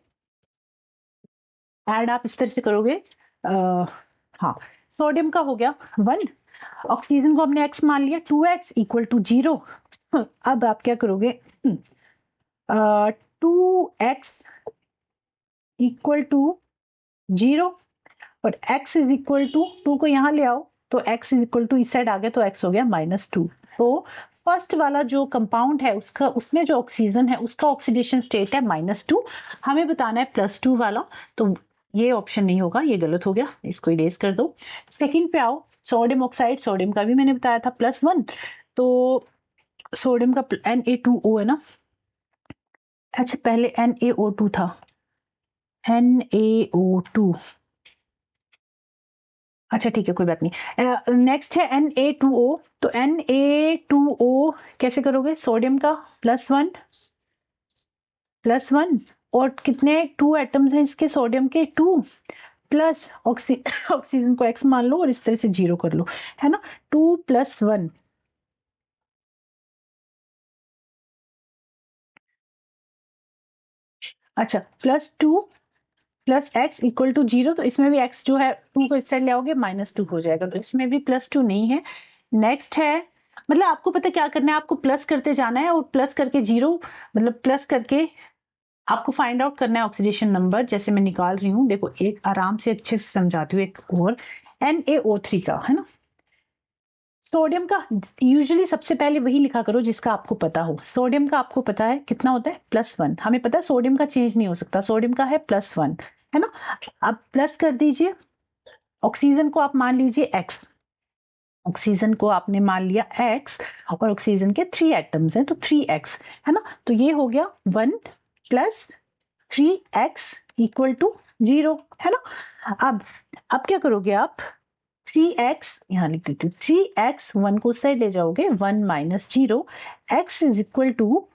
ऐड आप इस तरह से करोगे, हाँ, सोडियम का हो गया 1, ऑक्सीजन को हमने x मान लिया, 2x इक्वल टू 0। अब आप क्या करोगे? 2x इक्वल टू 0 और x इज इक्वल टू 2 को यहां ले आओ, तो x इज इक्वल टू इस साइड आ गया, तो x हो गया -2। तो फर्स्ट वाला जो कंपाउंड है उसका, उसमें जो ऑक्सीजन है उसका ऑक्सीडेशन स्टेट है -2, हमें बताना है +2 वाला। तो ये ऑप्शन नहीं होगा, ये गलत हो गया, इसको इरेज कर दो। सेकंड पे आओ, सोडियम ऑक्साइड, सोडियम का भी मैंने बताया था +1, तो सोडियम का Na2O है ना, अच्छा पहले NaO2 था, NaO2, अच्छा ठीक है कोई बात नहीं। नेक्स्ट है Na2O, तो Na2O कैसे करोगे? सोडियम का +1 और कितने 2 एटम्स हैं इसके सोडियम के, 2 प्लस ऑक्सीजन को x मान लो और इस तरह से 0 कर लो, है ना। 2 + 1, अच्छा +2 प्लस x इक्वल टू 0, तो इसमें भी x जो है 2 को इस साइड ले आओगे -2 हो जाएगा, तो इसमें भी +2 नहीं है। नेक्स्ट है, मतलब आपको पता क्या करना है, आपको प्लस करते जाना है और प्लस करके 0, मतलब प्लस करके आपको फाइंड आउट करना है ऑक्सीडेशन नंबर। जैसे मैं निकाल रही हूँ, देखो एक आराम से अच्छे से समझाती हूँ, एक और NaO3 का है ना, सोडियम का यूजुअली सबसे पहले वही लिखा करो जिसका आपको पता हो। सोडियम का आपको पता है कितना होता है, +1, हमें पता है सोडियम का चेंज नहीं हो सकता, सोडियम का है +1, है ना। अब प्लस कर दीजिए, ऑक्सीजन को आप मान लीजिए x, ऑक्सीजन को आपने मान लिया x, और ऑक्सीजन के 3 एटम्स हैं तो 3x, है ना। तो ये हो गया 1 + 3x इक्वल टू 0, है ना। अब क्या करोगे आप, 3x यहाँ लिख देती हूँ, 3x 1 को साइड ले जाओगे, 1 - 0, x is equal to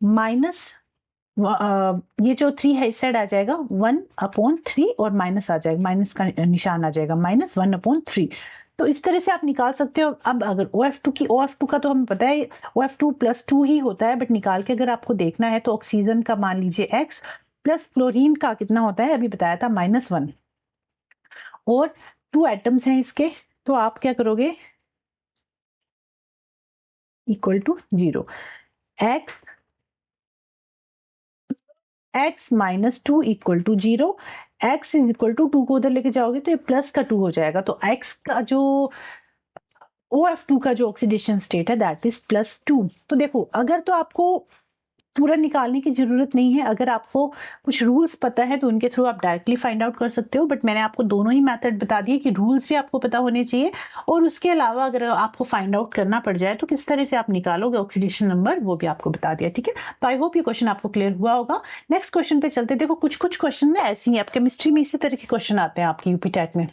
minus, ये जो 3 है इस साइड आ जाएगा 1/3 और माइनस आ जाएगा, माइनस का निशान आ जाएगा, -1/3। तो इस तरह से आप निकाल सकते हो। अब अगर OF2 का तो हमें पता है OF2 +2 ही होता है, बट निकाल के अगर आपको देखना है तो ऑक्सीजन का मान लीजिए x, प्लस फ्लोरीन का कितना होता है अभी बताया था -1, और 2 एटम्स हैं इसके, तो आप क्या करोगे, equal to 0, x x minus 2 equal to 0, x is equal to 2 को उधर लेके जाओगे तो ये प्लस का 2 हो जाएगा, तो x का जो OF2 का जो ऑक्सीडेशन स्टेट है दैट इज +2। तो देखो अगर तो आपको पूरा निकालने की जरूरत नहीं है, अगर आपको कुछ रूल्स पता है तो उनके थ्रू आप डायरेक्टली फाइंड आउट कर सकते हो, बट मैंने आपको दोनों ही मेथड बता दिए कि रूल्स भी आपको पता होने चाहिए, और उसके अलावा अगर आपको फाइंड आउट करना पड़ जाए तो किस तरह से आप निकालोगे ऑक्सीडेशन नंबर वो भी आपको बता दिया। ठीक है, तो आई होप ये क्वेश्चन आपको क्लियर हुआ होगा। नेक्स्ट क्वेश्चन पे चलते। देखो कुछ क्वेश्चन ना ऐसे ही, आप केमिस्ट्री में इसी तरह के क्वेश्चन आते हैं आपकी यूपी टेट में।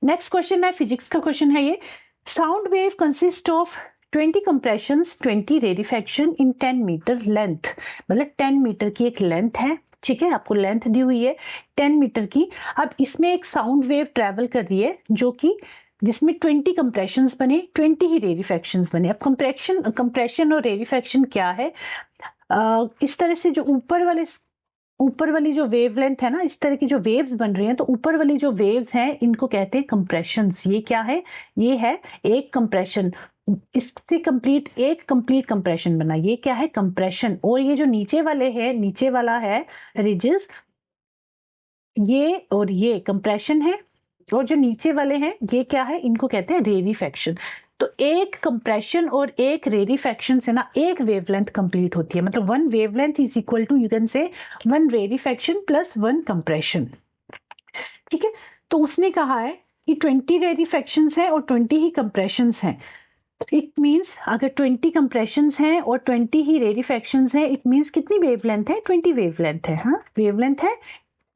नेक्स्ट क्वेश्चन है फिजिक्स का क्वेश्चन है ये, sound wave consist of 20 compressions 20 rarefaction in 10 metre length, मतलब 10 मीटर की एक लेंथ है, ठीक है, आपको लेंथ दी हुई है 10 मीटर की। अब इसमें एक साउंड वेव ट्रेवल कर रही है जो कि जिसमें 20 कंप्रेशंस बने 20 ही रेडिफेक्शंस बने। अब कंप्रेशन और रेडिफेक्शन क्या है, इस तरह से जो ऊपर वाली जो वेवलेंथ है ना, इस तरह की जो वेव्स बन रही हैं, तो ऊपर वाली जो वेव्स हैं इनको कहते हैं कंप्रेशंस। ये क्या है, ये है एक कंप्रेशन, इससे एक कंप्लीट कंप्रेशन बना, ये क्या है कंप्रेशन। और ये जो नीचे वाला है रिजेस, ये और ये कंप्रेशन है, और जो नीचे वाले हैं ये क्या है, इनको कहते हैं रेरिफेक्शन। तो एक कंप्रेशन और एक रेरिफेक्शन से ना एक वेवलेंथ कंप्लीट होती है, मतलब one wavelength is equal to you can say one rarefaction plus one compression. ठीक है, तो उसने कहा है कि 20 रेरिफेक्शंस है और 20 ही कंप्रेशंस हैं। इट मींस अगर 20 कंप्रेशंस हैं और 20 ही रेरिफेक्शंस हैं, इट मींस कितनी वेवलेंथ है, 20 वेवलेंथ है। हाँ वेवलेंथ है,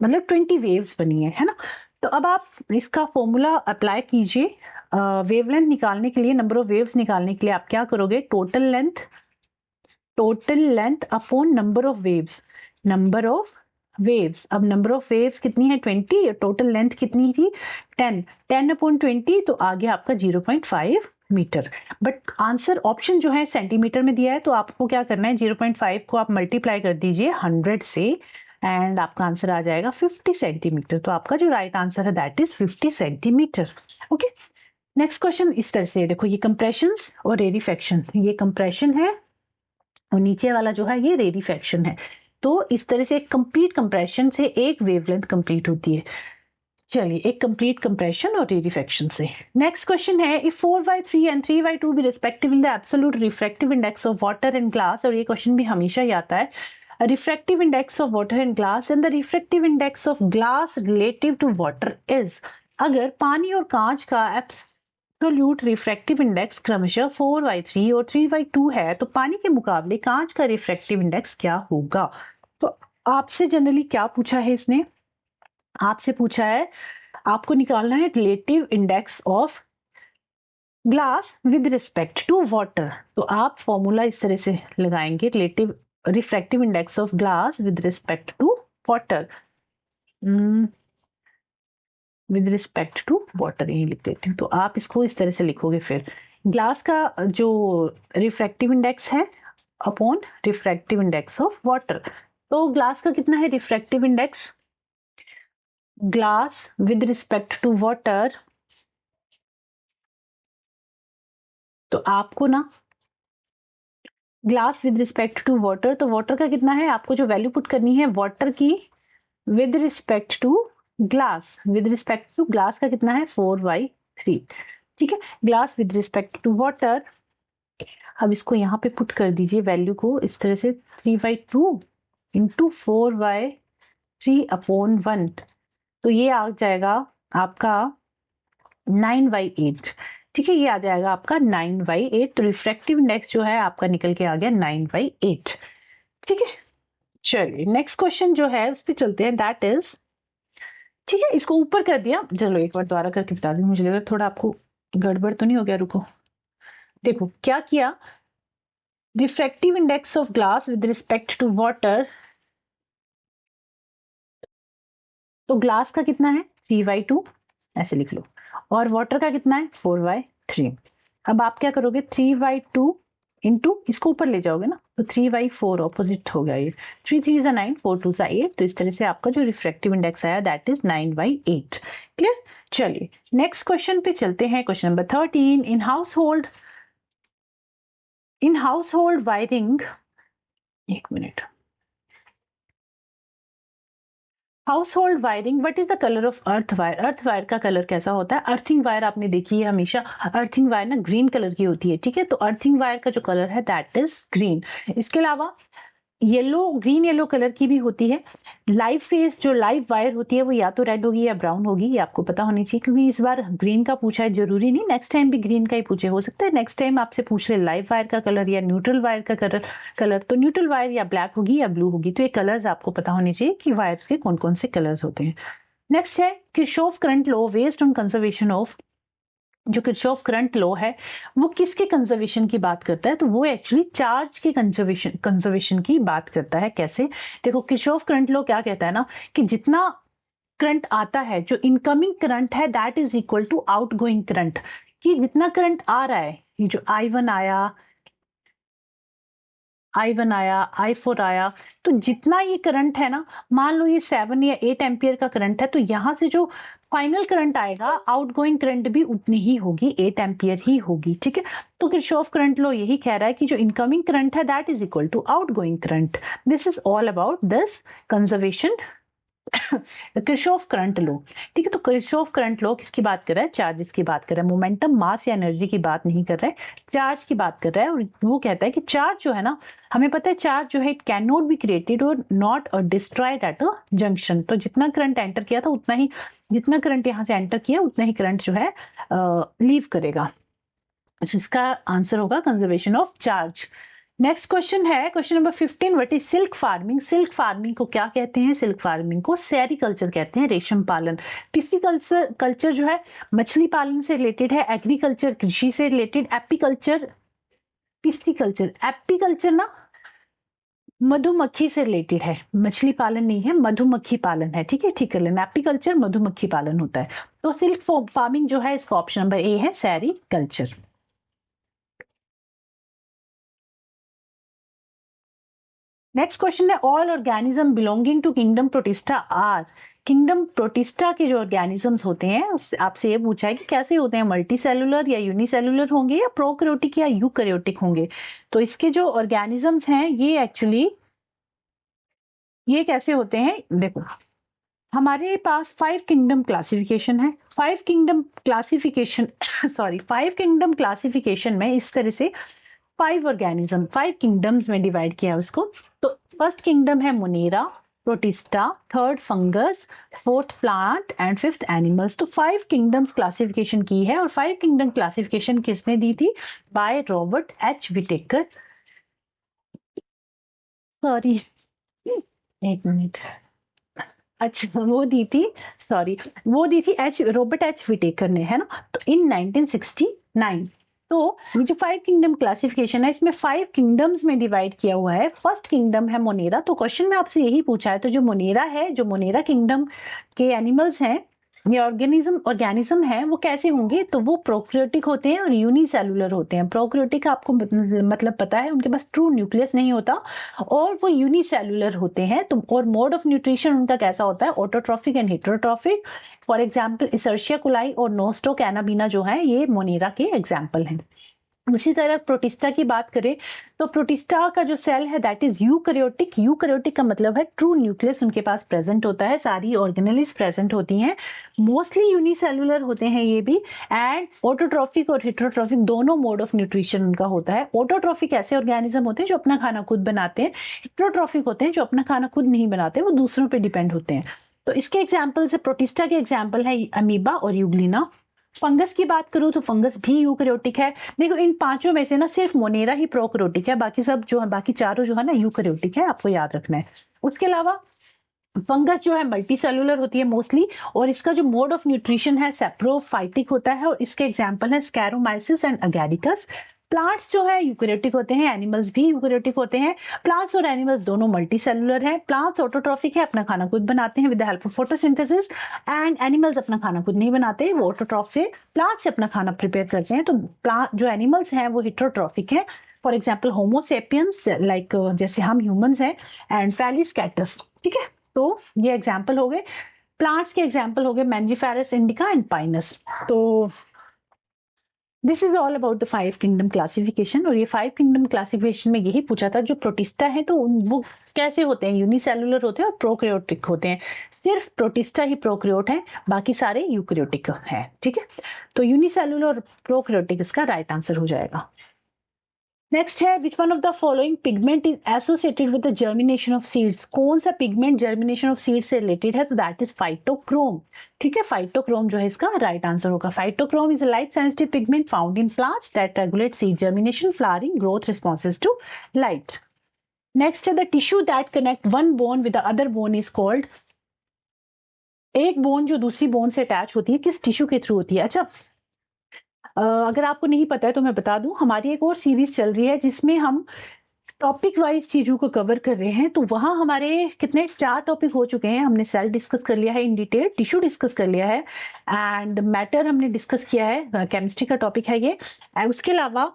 मतलब 20 वेव्स बनी है ना। तो अब आप इसका फॉर्मूला अप्लाई कीजिए वेवलेंथ निकालने के लिए, नंबर ऑफ वेव्स निकालने के लिए आप क्या करोगे, total length upon number of waves, number of waves. अब नंबर ऑफ वेव्स कितनी है 20, टोटल लेंथ कितनी थी 10 अपॉन 20, तो आ गया आपका 0.5 मीटर। बट आंसर ऑप्शन जो है सेंटीमीटर में दिया है, तो आपको क्या करना है 0.5 को आप मल्टीप्लाई कर दीजिए 100 से एंड आपका आंसर आ जाएगा 50 सेंटीमीटर। तो आपका जो राइट आंसर है that is 50 centimetre. Okay, next question इस तरह से देखो, ये कंप्रेशंस और रेरिफेक्शन, ये कंप्रेशन है और नीचे वाला जो है ये रेरिफेक्शन है। तो इस तरह से एक कंप्लीट कंप्रेशन से एक वेवलेंथ कंप्लीट होती है। चलिए, एक कंप्लीट कंप्रेशन और रेरिफेक्शन से। नेक्स्ट क्वेश्चन है, if 4/3 and 3/2 be respective in the absolute refractive index of water and glass, और ये क्वेश्चन भी हमेशा ही आता है, refractive index of water and glass and the refractive index of glass relative to water is, अगर पानी और कांच का एब्सोल्यूट रिफ्रैक्टिव इंडेक्स क्रमशः 4/3 और 3/2 है, तो पानी के मुकाबले कांच का रिफ्रैक्टिव इंडेक्स क्या होगा। तो आपसे जनरली क्या पूछा है इसने, आपसे पूछा है आपको निकालना है relative index of glass with respect to water. तो आप फॉर्मूला इस तरह से लगाएंगे, relative refractive index of glass with respect to water, with respect to water यही लिख देती हूँ। तो आप इसको इस तरह से लिखोगे, फिर ग्लास का जो रिफ्रैक्टिव इंडेक्स है upon refractive index of water. तो ग्लास का कितना है refractive index, glass with respect to water, तो आपको ना glass with respect to water, तो वाटर का कितना है, आपको जो वैल्यू पुट करनी है वाटर की with respect to glass, with respect to glass का कितना है 4/3। ठीक है, glass with respect to water, अब इसको यहाँ पे पुट कर दीजिए वैल्यू को इस तरह से 3/2 इंटू 4/3 अपॉन 1, तो ये आ जाएगा आपका 9/8। ठीक है, ये आ जाएगा आपका 9/8। तो रिफ्रैक्टिव इंडेक्स जो है आपका निकल के आ गया 9/8। ठीक है, चलिए नेक्स्ट क्वेश्चन जो है उस पर चलते हैं, दैट इज, ठीक है इसको ऊपर कर दिया, चलो एक बार दोबारा करके बता दूं, मुझे लगा थोड़ा आपको गड़बड़ तो नहीं हो गया, रुको। देखो क्या किया, refractive index of glass with respect to water, तो ग्लास का कितना है 3/2 ऐसे लिख लो, और वाटर का कितना है 4/3। अब आप क्या करोगे 3/2 इंटू इसको ऊपर ले जाओगे ना, तो 3/4 ऑपोजिट हो गया, ये 3 3 is 9, 4 2 is 8, तो इस तरह से आपका जो रिफ्रैक्टिव इंडेक्स आया दैट इज 9/8। क्लियर, चलिए नेक्स्ट क्वेश्चन पे चलते हैं, question number 13। In household wiring, एक minute, household wiring, what is the colour of earth wire? Earth wire का कलर कैसा होता है? अर्थिंग वायर आपने देखी है हमेशा, अर्थिंग वायर ना ग्रीन कलर की होती है, ठीक है, तो अर्थिंग वायर का जो कलर है दैट इज ग्रीन। इसके अलावा येलो, ग्रीन येलो कलर की भी होती है। लाइव फेस जो लाइव वायर होती है वो या तो रेड होगी या ब्राउन होगी, ये आपको पता होनी चाहिए, क्योंकि इस बार ग्रीन का पूछा है, जरूरी नहीं नेक्स्ट टाइम भी ग्रीन का ही पूछे, हो सकता है नेक्स्ट टाइम आपसे पूछ ले लाइव वायर का कलर या न्यूट्रल वायर का कलर तो न्यूट्रल वायर या ब्लैक होगी या ब्लू होगी, तो ये कलर्स आपको पता होने चाहिए कि वायर्स के कौन कौन से कलर्स होते हैं। नेक्स्ट है Kirchhoff current law based on conservation of, जो किरचॉफ करंट लॉ है वो किसके कंजर्वेशन की बात करता है? तो वो एक्चुअली चार्ज के कंजर्वेशन की बात करता है। कैसे? देखो किरचॉफ करंट लॉ क्या कहता है ना कि जितना करंट आता है, जो इनकमिंग करंट है that is equal to outgoing current, कि जितना करंट आ रहा है, ये जो I1 आया, I1 आया, I4 आया, तो जितना ये करंट है ना, मान लो ये 7 या 8 एम्पियर का करंट है, तो यहां से जो फाइनल करंट आएगा, आउटगोइंग करंट भी उतनी ही होगी, 8 एम्पियर ही होगी, ठीक है। तो किरचॉफ करंट लॉ यही कह रहा है कि जो इनकमिंग करंट है that is equal to outgoing current. This is all about this conservation Kirchhoff current law, ठीक है। तो किरचॉफ करंट लॉ किसकी बात कर रहा है? चार्जेस की बात कर रहा है, मोमेंटम, मास या एनर्जी की बात नहीं कर रहा है, चार्ज की बात कर रहा है। और वो कहता है कि चार्ज जो है ना, हमें पता है चार्ज जो है it can not be created और not destroyed at a junction. तो जितना करंट एंटर किया था उतना ही, जितना करंट यहाँ से एंटर किया उतना ही करंट जो है लीव करेगा। इसका आंसर होगा conservation of charge. Next question है question number 15, what is silk farming? Silk farming को क्या कहते हैं? सिल्क फार्मिंग को सेरीकल्चर कहते हैं, रेशम पालन। टिस्टिकल्चर कल्चर जो है मछली पालन से रिलेटेड है, एग्रीकल्चर कृषि से रिलेटेड, एपीकल्चर, टिस्टिकल्चर, एपीकल्चर ना मधुमक्खी से रिलेटेड है, मछली पालन नहीं है, मधुमक्खी पालन है, ठीक है, ठीक कर लेना, एपीकल्चर मधुमक्खी पालन होता है। तो सिल्क फार्मिंग जो है इसका ऑप्शन नंबर ए है, सेरीकल्चर। नेक्स्ट क्वेश्चन है all organism belonging to kingdom Protista are, kingdom Protista के जो ऑर्गेनिजम्स होते हैं आपसे ये पूछा है कि कैसे होते हैं, मल्टी सेलुलर या यूनिसेलुलर होंगे या प्रोकैरियोटिक या यूकैरियोटिक होंगे। तो इसके जो ऑर्गेनिजम्स हैं ये एक्चुअली ये कैसे होते हैं, देखो हमारे पास 5 किंगडम क्लासिफिकेशन है, 5 kingdom classification sorry 5 kingdom classification में इस तरह से 5 ऑर्गेनिज्म 5 किंगडम्स में डिवाइड किया है उसको। तो फर्स्ट किंगडम है Monera, protista, third fungus, fourth plant and fifth animals. तो 5 किंगडम्स क्लासिफिकेशन की है, और 5 किंगडम क्लासिफिकेशन किसने दी थी? By Robert H Whittaker, sorry एक मिनट, अच्छा वो दी थी, सॉरी वो दी थी रॉबर्ट एच विटेकर ने, है ना, तो इन 1969। तो ये जो 5 किंगडम क्लासिफिकेशन है इसमें 5 किंगडम्स में डिवाइड किया हुआ है। फर्स्ट किंगडम है मोनेरा। तो क्वेश्चन में आपसे यही पूछा है, तो जो मोनेरा है, जो मोनेरा किंगडम के एनिमल्स हैं ये ऑर्गेनिज्म है वो कैसे होंगे? तो वो प्रोकैरियोटिक होते हैं और यूनिसेलुलर होते हैं। प्रोकैरियोटिक आपको मतलब पता है, उनके पास ट्रू न्यूक्लियस नहीं होता और वो यूनिसेलुलर होते हैं। तो और मोड ऑफ न्यूट्रिशन उनका कैसा होता है? Autotrophic and heterotrophic. For example Escherichia coli और नोस्टो कैनाबिना जो है ये मोनेरा के एग्जाम्पल हैं। उसी तरह प्रोटिस्टा की बात करें तो प्रोटिस्टा का जो सेल है दैट इज यूकैरियोटिक। यूकैरियोटिक का मतलब है ट्रू न्यूक्लियस उनके पास प्रेजेंट होता है, सारी ऑर्गेनेल्स प्रेजेंट होती हैं, मोस्टली यूनिसेलुलर होते हैं ये भी, एंड ऑटोट्रॉफिक और हेटेरोट्रॉफिक दोनों मोड ऑफ न्यूट्रिशन उनका होता है। ऑटोट्रॉफिक ऐसे ऑर्गेनिज्म होते हैं जो अपना खाना खुद बनाते हैं, हेटेरोट्रॉफिक होते हैं जो अपना खाना खुद नहीं बनाते, वो दूसरों पर डिपेंड होते हैं। तो इसके एग्जाम्पल से प्रोटिस्टा के एग्जाम्पल है अमीबा और यूग्लिना। फंगस की बात करूं तो फंगस भी यूकैरियोटिक है। देखो इन पांचों में से ना सिर्फ मोनेरा ही प्रोकैरियोटिक है, बाकी सब जो है, बाकी चारों जो है ना यूकैरियोटिक है, आपको याद रखना है। उसके अलावा फंगस जो है मल्टी सेलुलर होती है मोस्टली, और इसका जो मोड ऑफ न्यूट्रिशन है सेप्रोफाइटिक होता है, और इसके एग्जाम्पल है स्कैरोमाइसिस एंड अगैरिकस। प्लांट्स जो है यूकैरियोटिक होते हैं, एनिमल्स भी यूकैरियोटिक होते हैं। प्लांट्स और एनिमल्स दोनों मल्टी सेलुलर है। प्लांट्स ऑटोट्रॉफिक है, अपना खाना खुद बनाते हैं with the help of photosynthesis, and animals अपना खाना खुद नहीं बनाते, वो ऑटोट्रॉफ से प्लांट से अपना खाना प्रिपेयर करते हैं। तो प्लांट जो एनिमल्स हैं वो हेटेरोट्रॉफिक है। फॉर एग्जाम्पल होमोसेपियंस लाइक जैसे हम ह्यूमंस हैं, एंड फेलिस कैटस, ठीक है। तो ये एग्जाम्पल हो गए। प्लांट्स के एग्जाम्पल हो गए मैंजिफेरस इंडिका एंड पाइनस। तो this is all about the 5 kingdom classification. और ये 5 किंगडम क्लासिफिकेशन में यही पूछा था जो प्रोटिस्टा है तो वो कैसे होते हैं, यूनिसेलुलर होते हैं और प्रोकैरियोटिक होते हैं। सिर्फ प्रोटिस्टा ही प्रोकैरियोट है, बाकी सारे यूकैरियोटिक है। ठीक है, तो यूनिसेलुलर और प्रोकैरियोटिक इसका राइट आंसर हो जाएगा। नेक्स्ट है which one of the following pigment is associated with the germination of seeds. कौन सा पिगमेंट जर्मिनेशन ऑफ सीड्स से रिलेटेड है, तो दैट इज फाइटोक्रोम। ठीक है, फाइटोक्रोम जो है इसका राइट आंसर होगा। Phytochrome is a light sensitive pigment found in plants that regulate seed germination, flowering, growth responses to light. Next है the tissue that connect one bone with the other bone is called. एक bone जो दूसरी bone से attach होती है किस tissue के through होती है? अच्छा, अगर आपको नहीं पता है तो मैं बता दूं, हमारी एक और सीरीज चल रही है जिसमें हम टॉपिक वाइज चीजों को कवर कर रहे हैं। तो वहां हमारे कितने 4 टॉपिक हो चुके हैं। हमने सेल डिस्कस कर लिया है इन डिटेल, टिश्यू डिस्कस कर लिया है, एंड मैटर हमने डिस्कस किया है, केमिस्ट्री का टॉपिक है ये। उसके अलावा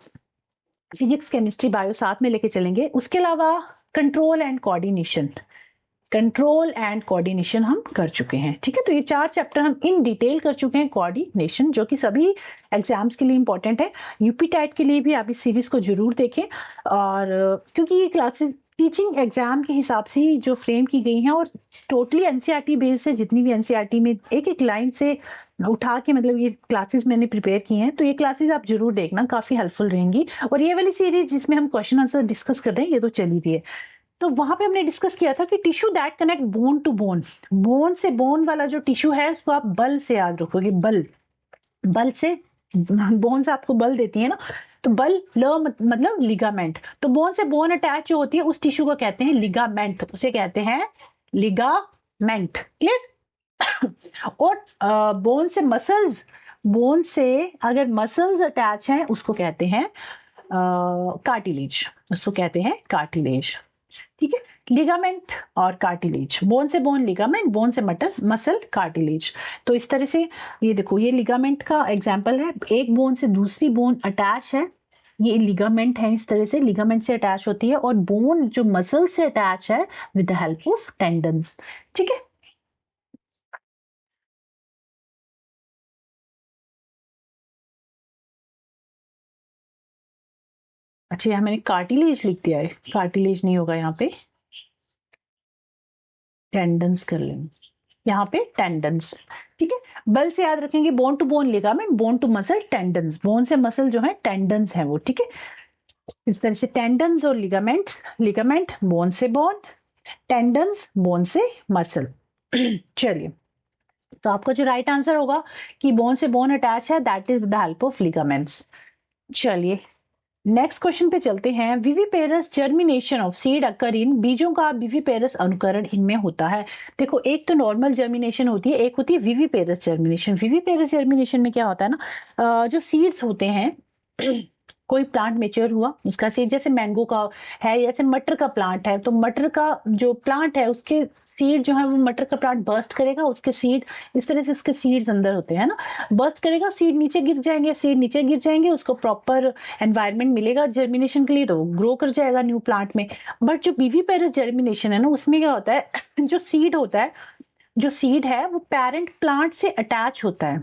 फिजिक्स, केमिस्ट्री, बायो साथ में लेके चलेंगे। उसके अलावा control and coordination, control and coordination हम कर चुके हैं। ठीक है, तो ये 4 चैप्टर हम इन डिटेल कर चुके हैं। कोऑर्डिनेशन जो कि सभी एग्जाम्स के लिए इंपॉर्टेंट है, यूपी टाइट के लिए भी आप इस सीरीज को जरूर देखें। और क्योंकि ये क्लासेस टीचिंग एग्जाम के हिसाब से ही जो फ्रेम की गई हैं, और टोटली एनसीईआरटी बेस्ड है। जितनी भी एनसीईआरटी में एक एक लाइन से उठा के मतलब ये क्लासेस मैंने प्रिपेयर की हैं, तो ये क्लासेस आप जरूर देखना, काफी हेल्पफुल रहेंगी। और ये वाली सीरीज जिसमें हम क्वेश्चन आंसर डिस्कस कर रहे हैं, ये तो चली रही है। तो वहां पे हमने डिस्कस किया था कि tissue that connect bone to bone, bone से बोन वाला जो टिश्यू है उसको आप बल से याद रखोगे। बल, बल से, बोन से आपको बल देती है ना, तो बल ल मतलब लिगामेंट। तो बोन से बोन अटैच जो होती है उस टिश्यू को कहते हैं लिगामेंट, उसे कहते हैं लिगामेंट। क्लियर? और बोन से मसल्स, बोन से अगर मसल्स अटैच हैं उसको कहते हैं कार्टिलेज, उसको कहते हैं कार्टिलेज। ठीक है, लिगामेंट और कार्टिलेज, बोन से बोन लिगामेंट, बोन से मसल कार्टिलेज। तो इस तरह से ये देखो, ये लिगामेंट का एग्जांपल है, एक बोन से दूसरी बोन अटैच है, ये लिगामेंट है। इस तरह से लिगामेंट से अटैच होती है, और बोन जो मसल से अटैच है with the help of tendons. ठीक है, अच्छा यहाँ मैंने कार्टिलेज लिख दिया है, कार्टिलेज नहीं होगा यहाँ पे, टेंडन्स कर लेंगे यहाँ पे, टेंडन्स। ठीक है, बल से याद रखेंगे bone to bone ligament, bone to muscle tendons, bone से मसल जो है टेंडन्स है वो। ठीक है, इस तरह से टेंडन्स और लिगामेंट्स, लिगामेंट बोन से बोन, टेंडन्स बोन से मसल। चलिए, तो आपका जो राइट आंसर होगा कि बोन से बोन अटैच है, that is with the help of ligaments. चलिए नेक्स्ट क्वेश्चन पे चलते हैं। विविपेरस जर्मिनेशन ऑफ सीड अकर इन, बीजों का विविपेरस अनुकरण इनमें होता है। देखो, एक तो नॉर्मल जर्मिनेशन होती है, एक होती है विविपेरस जर्मिनेशन। विविपेरस जर्मिनेशन में क्या होता है ना, जो सीड्स होते हैं, कोई प्लांट मेच्योर हुआ, उसका सीड, जैसे मैंगो का है, जैसे मटर का प्लांट है, तो मटर का जो प्लांट है उसके सीड जो है वो मटर का प्लांट बर्स्ट करेगा, उसके सीड इस तरह से उसके सीड्स अंदर होते हैं ना, बर्स्ट करेगा, सीड नीचे गिर जाएंगे, सीड नीचे गिर जाएंगे, उसको प्रॉपर एनवायरनमेंट मिलेगा जर्मिनेशन के लिए, तो ग्रो कर जाएगा न्यू प्लांट में। बट जो विविपेरस जर्मिनेशन है ना, उसमें क्या होता है, जो सीड होता है, जो सीड है वो पेरेंट प्लांट से अटैच होता है,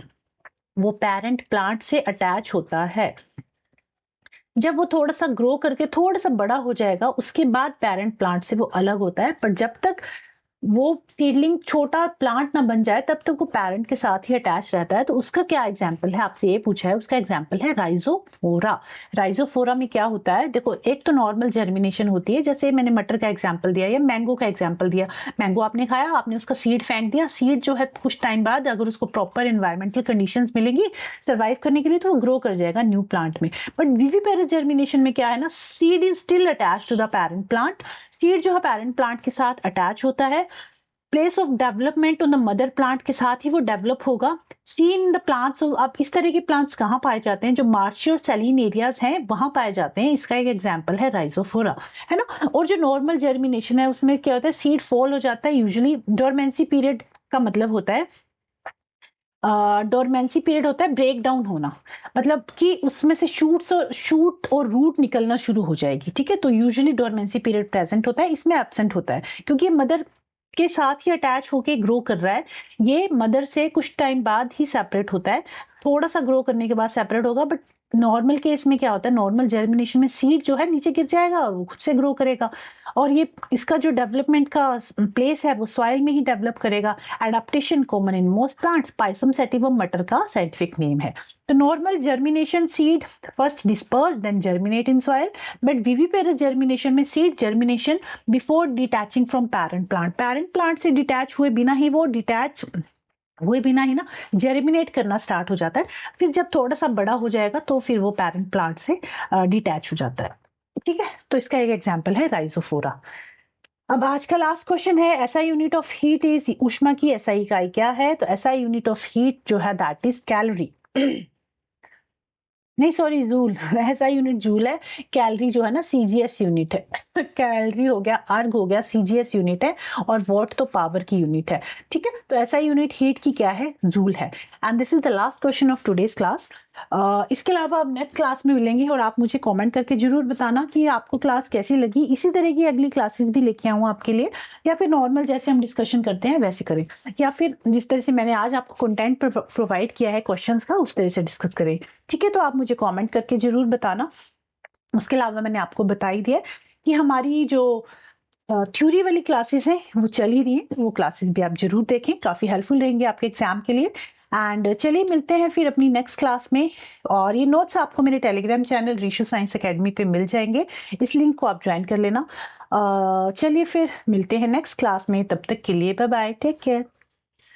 वो पेरेंट प्लांट से अटैच होता है। जब वो थोड़ा सा ग्रो करके थोड़ा सा बड़ा हो जाएगा, उसके बाद पेरेंट प्लांट से वो अलग होता है। पर जब तक वो सीडलिंग छोटा प्लांट ना बन जाए तब तक वो पेरेंट के साथ ही अटैच रहता है। तो उसका क्या एग्जाम्पल है, आपसे ये पूछा है, उसका एग्जाम्पल है राइजोफोरा। राइजोफोरा में क्या होता है, देखो, एक तो नॉर्मल जर्मिनेशन होती है, जैसे मैंने मटर का एग्जाम्पल दिया या मैंगो का एग्जाम्पल दिया। मैंगो आपने खाया, आपने उसका सीड फेंक दिया, सीड जो है कुछ टाइम बाद अगर उसको प्रॉपर एनवायरमेंटल कंडीशंस मिलेंगी सर्वाइव करने के लिए, तो ग्रो कर जाएगा न्यू प्लांट में। बट विविपेरस जर्मिनेशन में क्या है ना, seed is still attach to the parent plant, seed जो है पेरेंट प्लांट के साथ अटैच होता है। Place of development on the mother plant के साथ ही वो डेवलप होगा। सीन द प्लांट्स, अब इस तरह के प्लांट्स कहाँ पाए जाते हैं, जो मार्शी और सैलीन एरियाज हैं वहां पाए जाते हैं। इसका एक एग्जांपल है राइजोफोरा, है ना। और जो नॉर्मल जर्मिनेशन है उसमें क्या होता है, सीड फॉल हो जाता है। यूजुअली डोरमेंसी पीरियड का मतलब होता है, डोरमेंसी पीरियड होता है ब्रेक डाउन होना, मतलब कि उसमें से शूट और रूट निकलना शुरू हो जाएगी। ठीक है, तो यूजुअली डोरमेंसी पीरियड प्रेजेंट होता है, इसमें एब्सेंट होता है, क्योंकि ये मदर के साथ ही अटैच होके ग्रो कर रहा है। ये मदर से कुछ टाइम बाद ही सेपरेट होता है, थोड़ा सा ग्रो करने के बाद सेपरेट होगा, बट नॉर्मल केस में क्या होता है, नॉर्मल जर्मिनेशन में सीड जो है नीचे गिर जाएगा और वो खुद से ग्रो करेगा, और ये इसका जो डेवलपमेंट का प्लेस है वो सॉइल में ही डेवलप करेगा। Adaptation common in most plants, Pisum sativum मटर का साइंटिफिक नेम है। तो normal germination seed first disperse then germinate in soil, but viviparous germination में seed germination before detaching from parent plant, parent plant से detach हुए बिना ही वो ना जर्मिनेट करना स्टार्ट हो जाता है। फिर जब थोड़ा सा बड़ा हो जाएगा तो फिर वो पेरेंट प्लांट से डिटैच हो जाता है। ठीक है, तो इसका एक एग्जांपल है राइजोफोरा। अब आज का लास्ट क्वेश्चन है, SI unit of heat is, ऊष्मा की एसआई इकाई क्या है? तो एसआई यूनिट ऑफ हीट जो है दैट इज कैलोरी। नहीं सॉरी, जूल। ऐसा यूनिट जूल है, कैलोरी जो है ना सीजीएस यूनिट है। कैलोरी हो गया, अर्ग हो गया, सीजीएस यूनिट है, और वॉट तो पावर की यूनिट है। ठीक है, तो ऐसा यूनिट हीट की क्या है? जूल है। And this is the last question of today's class. इसके अलावा अब नेक्स्ट क्लास में मिलेंगे, और आप मुझे कमेंट करके जरूर बताना कि आपको क्लास कैसी लगी। इसी तरह की अगली क्लासेस भी लेके आऊँ आपके लिए, या फिर नॉर्मल जैसे हम डिस्कशन करते हैं वैसे करें, या फिर जिस तरह से मैंने आज आपको कंटेंट प्रोवाइड किया है क्वेश्चंस का उस तरह से डिस्कस करें। ठीक है, तो आप मुझे कमेंट करके जरूर बताना। उसके अलावा मैंने आपको बता ही दिया कि हमारी जो थ्योरी वाली क्लासेस हैं वो चल ही रही हैं, वो क्लासेस भी आप जरूर देखें, काफ़ी हेल्पफुल रहेंगे आपके एग्जाम के लिए। एंड चलिए मिलते हैं फिर अपनी नेक्स्ट क्लास में, और ये नोट्स आपको मेरे Telegram channel Rishu science academy पे मिल जाएंगे, इस लिंक को आप ज्वाइन कर लेना। चलिए फिर मिलते हैं नेक्स्ट क्लास में, तब तक के लिए बाय बाय, टेक केयर।